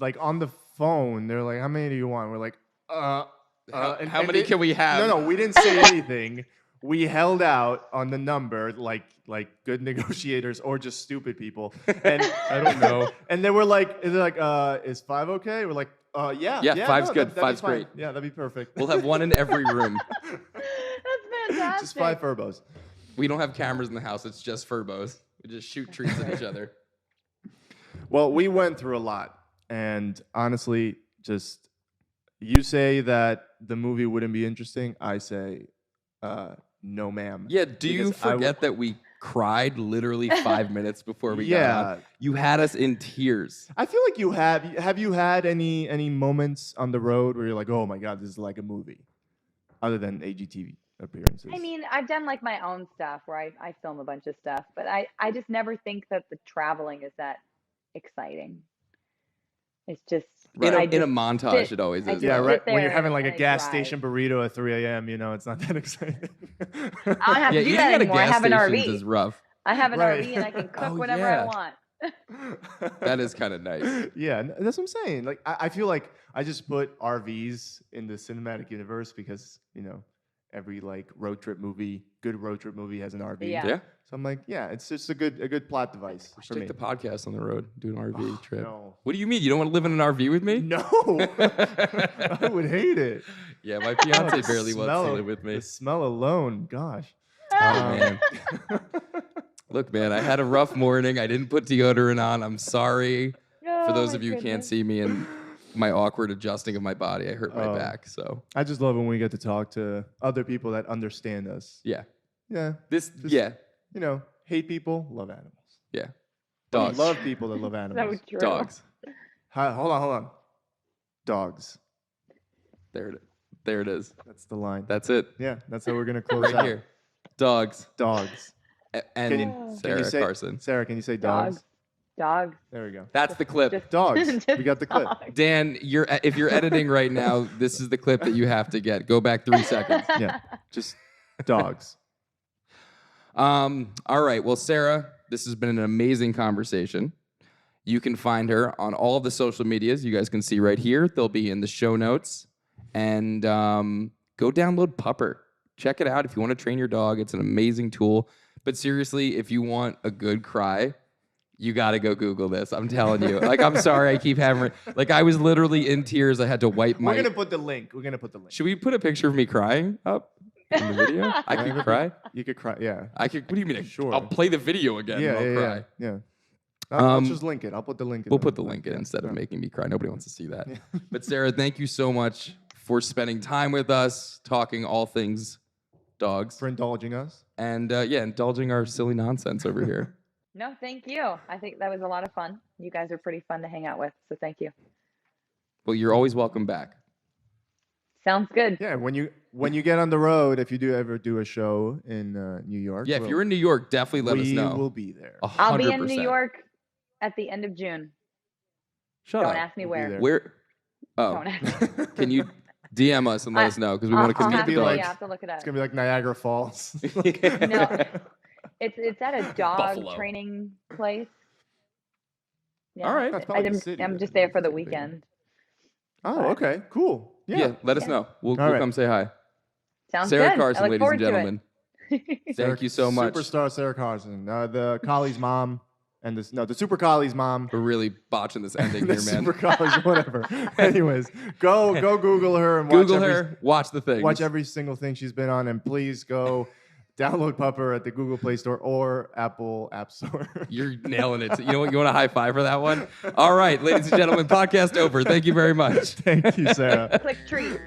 S1: like on the phone. They're like, "How many do you want?" We're like,
S2: How
S1: and
S2: many can we have?
S1: No, we didn't say anything. We held out on the number, like good negotiators or just stupid people. And
S2: I don't know.
S1: And they were like, is 5 okay? We're like, yeah,
S2: Yeah, 5's
S1: no,
S2: good.
S1: that'd be
S2: 5's
S1: fine.
S2: great.
S1: Yeah, that'd be perfect.
S2: We'll have one in every room.
S3: That's fantastic.
S1: Just 5 Furbos.
S2: We don't have cameras in the house. It's just Furbos. We just shoot treats at each other.
S1: Well, we went through a lot, and honestly, just you say that the movie wouldn't be interesting. I say, no, ma'am.
S2: Yeah, do you
S1: Because I
S2: forget that we cried literally 5 minutes before we got
S1: Yeah.
S2: on? You had us in tears.
S1: I feel like you have. Have you had any moments on the road where you're like, oh my god, this is like a movie, other than AGTV appearances?
S3: I mean, I've done like my own stuff where I film a bunch of stuff, but I just never think that the traveling is that exciting. It's just
S2: In
S3: I
S2: a
S3: just
S2: montage,
S3: sit-
S2: it always
S3: I
S2: is.
S3: just
S1: yeah,
S3: sit
S1: right. When you're
S3: there
S1: having like a
S3: and I
S1: gas
S3: drive.
S1: station burrito at 3 a.m., it's not that exciting.
S3: I don't have
S2: Yeah,
S3: to do
S2: eating
S3: that
S2: at a
S3: anymore. I
S2: gas
S3: have an
S2: stations
S3: RV.
S2: is rough.
S3: I have an
S1: Right.
S3: RV and I can cook
S2: Oh,
S3: whenever
S2: yeah.
S3: I want.
S2: That is kind of nice.
S1: Yeah, that's what I'm saying. Like, I feel like I just put RVs in the cinematic universe because every like good road trip movie has an RV.
S3: Yeah.
S2: Yeah.
S1: So I'm like, yeah, it's just a good plot device
S2: We
S1: for
S2: should
S1: me.
S2: take the podcast on the road, do an RV trip.
S1: No.
S2: What do you mean? You don't want to live in an RV with me?
S1: No, I would hate it.
S2: Yeah, my
S1: Oh,
S2: fiance
S1: the
S2: barely wants
S1: smell
S2: to
S1: of-
S2: live with me.
S1: The smell alone, gosh.
S2: Oh, man. Look, man, I had a rough morning. I didn't put deodorant on. I'm sorry. For those of you who can't see me and my awkward adjusting of my body, I hurt my
S1: Oh.
S2: back. So,
S1: I just love when we get to talk to other people that understand us.
S2: yeah.
S1: Yeah,
S2: This,
S1: Just-
S2: yeah.
S1: hate people, love animals.
S2: Yeah.
S1: But
S2: Dogs.
S1: love people that love
S3: So
S1: animals.
S3: true.
S2: Dogs.
S1: Hold on. Dogs.
S2: There it is.
S1: That's the line.
S2: That's it.
S1: Yeah, that's how we're gonna close
S2: Right
S1: out.
S2: here. Dogs.
S1: Dogs.
S2: And
S1: Can you
S2: Sara
S1: say,
S2: Carson.
S1: Sarah, can you say dogs?
S3: Dogs.
S1: There we go.
S2: That's the clip.
S3: Just-
S1: Dogs.
S3: just
S1: We got the clip.
S3: dogs.
S2: Dan, if you're editing right now, this is the clip that you have to get. Go back 3 seconds.
S1: Yeah, just dogs.
S2: All right. Well, Sara, this has been an amazing conversation. You can find her on all of the social medias. You guys can see right here. They'll be in the show notes. And go download Pupper. Check it out if you want to train your dog. It's an amazing tool. But seriously, if you want a good cry, you got to go Google this. I'm telling you. Like, I'm sorry I keep hammering. Like, I was literally in tears. I had to wipe my...
S1: We're gonna put the link.
S2: Should we put a picture of me crying up in the video? I could cry.
S1: You could cry. Yeah.
S2: I could. What do you mean?
S1: Sure.
S2: I'll play the video again.
S1: Yeah.
S2: and I'll
S1: Yeah.
S2: cry.
S1: Yeah. I'll
S2: Um,
S1: just link it. I'll put the link.
S2: We'll put the link in instead of making me cry. Nobody wants to see that. But Sara, thank you so much for spending time with us, talking all things dogs,
S1: for indulging us.
S2: and indulging our silly nonsense over here.
S3: No, thank you. I think that was a lot of fun. You guys are pretty fun to hang out with, so thank you.
S2: Well, you're always welcome back.
S3: Sounds good.
S1: Yeah. When you get on the road, if you do ever do a show in New York,
S2: Yeah, if you're in New York, definitely let us
S1: we
S2: know.
S1: will be there.
S2: 100%.
S3: I'll be in New York at the end of June.
S2: Shut
S3: Don't
S2: up.
S3: ask me
S1: We'll be
S3: where.
S1: there.
S2: Where? Oh,
S3: Don't ask me.
S2: can you DM us and let us know because we want to
S3: I'll
S2: meet
S3: have
S2: the
S3: to,
S2: dogs.
S3: yeah, I have to look it up.
S1: It's gonna be like Niagara Falls.
S3: No, it's at a dog
S2: Buffalo.
S3: training place. Yeah.
S2: All right.
S1: That's probably the city,
S3: I'm
S1: then.
S3: just there for the
S1: It's gonna be-
S3: weekend.
S1: Oh, okay, cool.
S2: Yeah, let us know. We'll
S1: All right.
S2: come say hi.
S3: Sounds
S2: Sarah
S3: good.
S2: Carson,
S3: I look
S2: ladies
S3: forward
S2: and
S3: to it.
S2: gentlemen. Thank you so much.
S1: Superstar Sara Carson, the Collies mom, and the Super Collies mom.
S2: We're really botching this ending
S1: The
S2: here, man.
S1: Super Collies, whatever. Anyways, go Google her and
S2: Google her, watch the things.
S1: watch every single thing she's been on, and please go download Pupper at the Google Play Store or Apple App Store.
S2: You're nailing it. You know what? You want a high five for that one? All right, ladies and gentlemen, podcast over. Thank you very much.
S1: Thank you, Sarah.
S3: Click treat.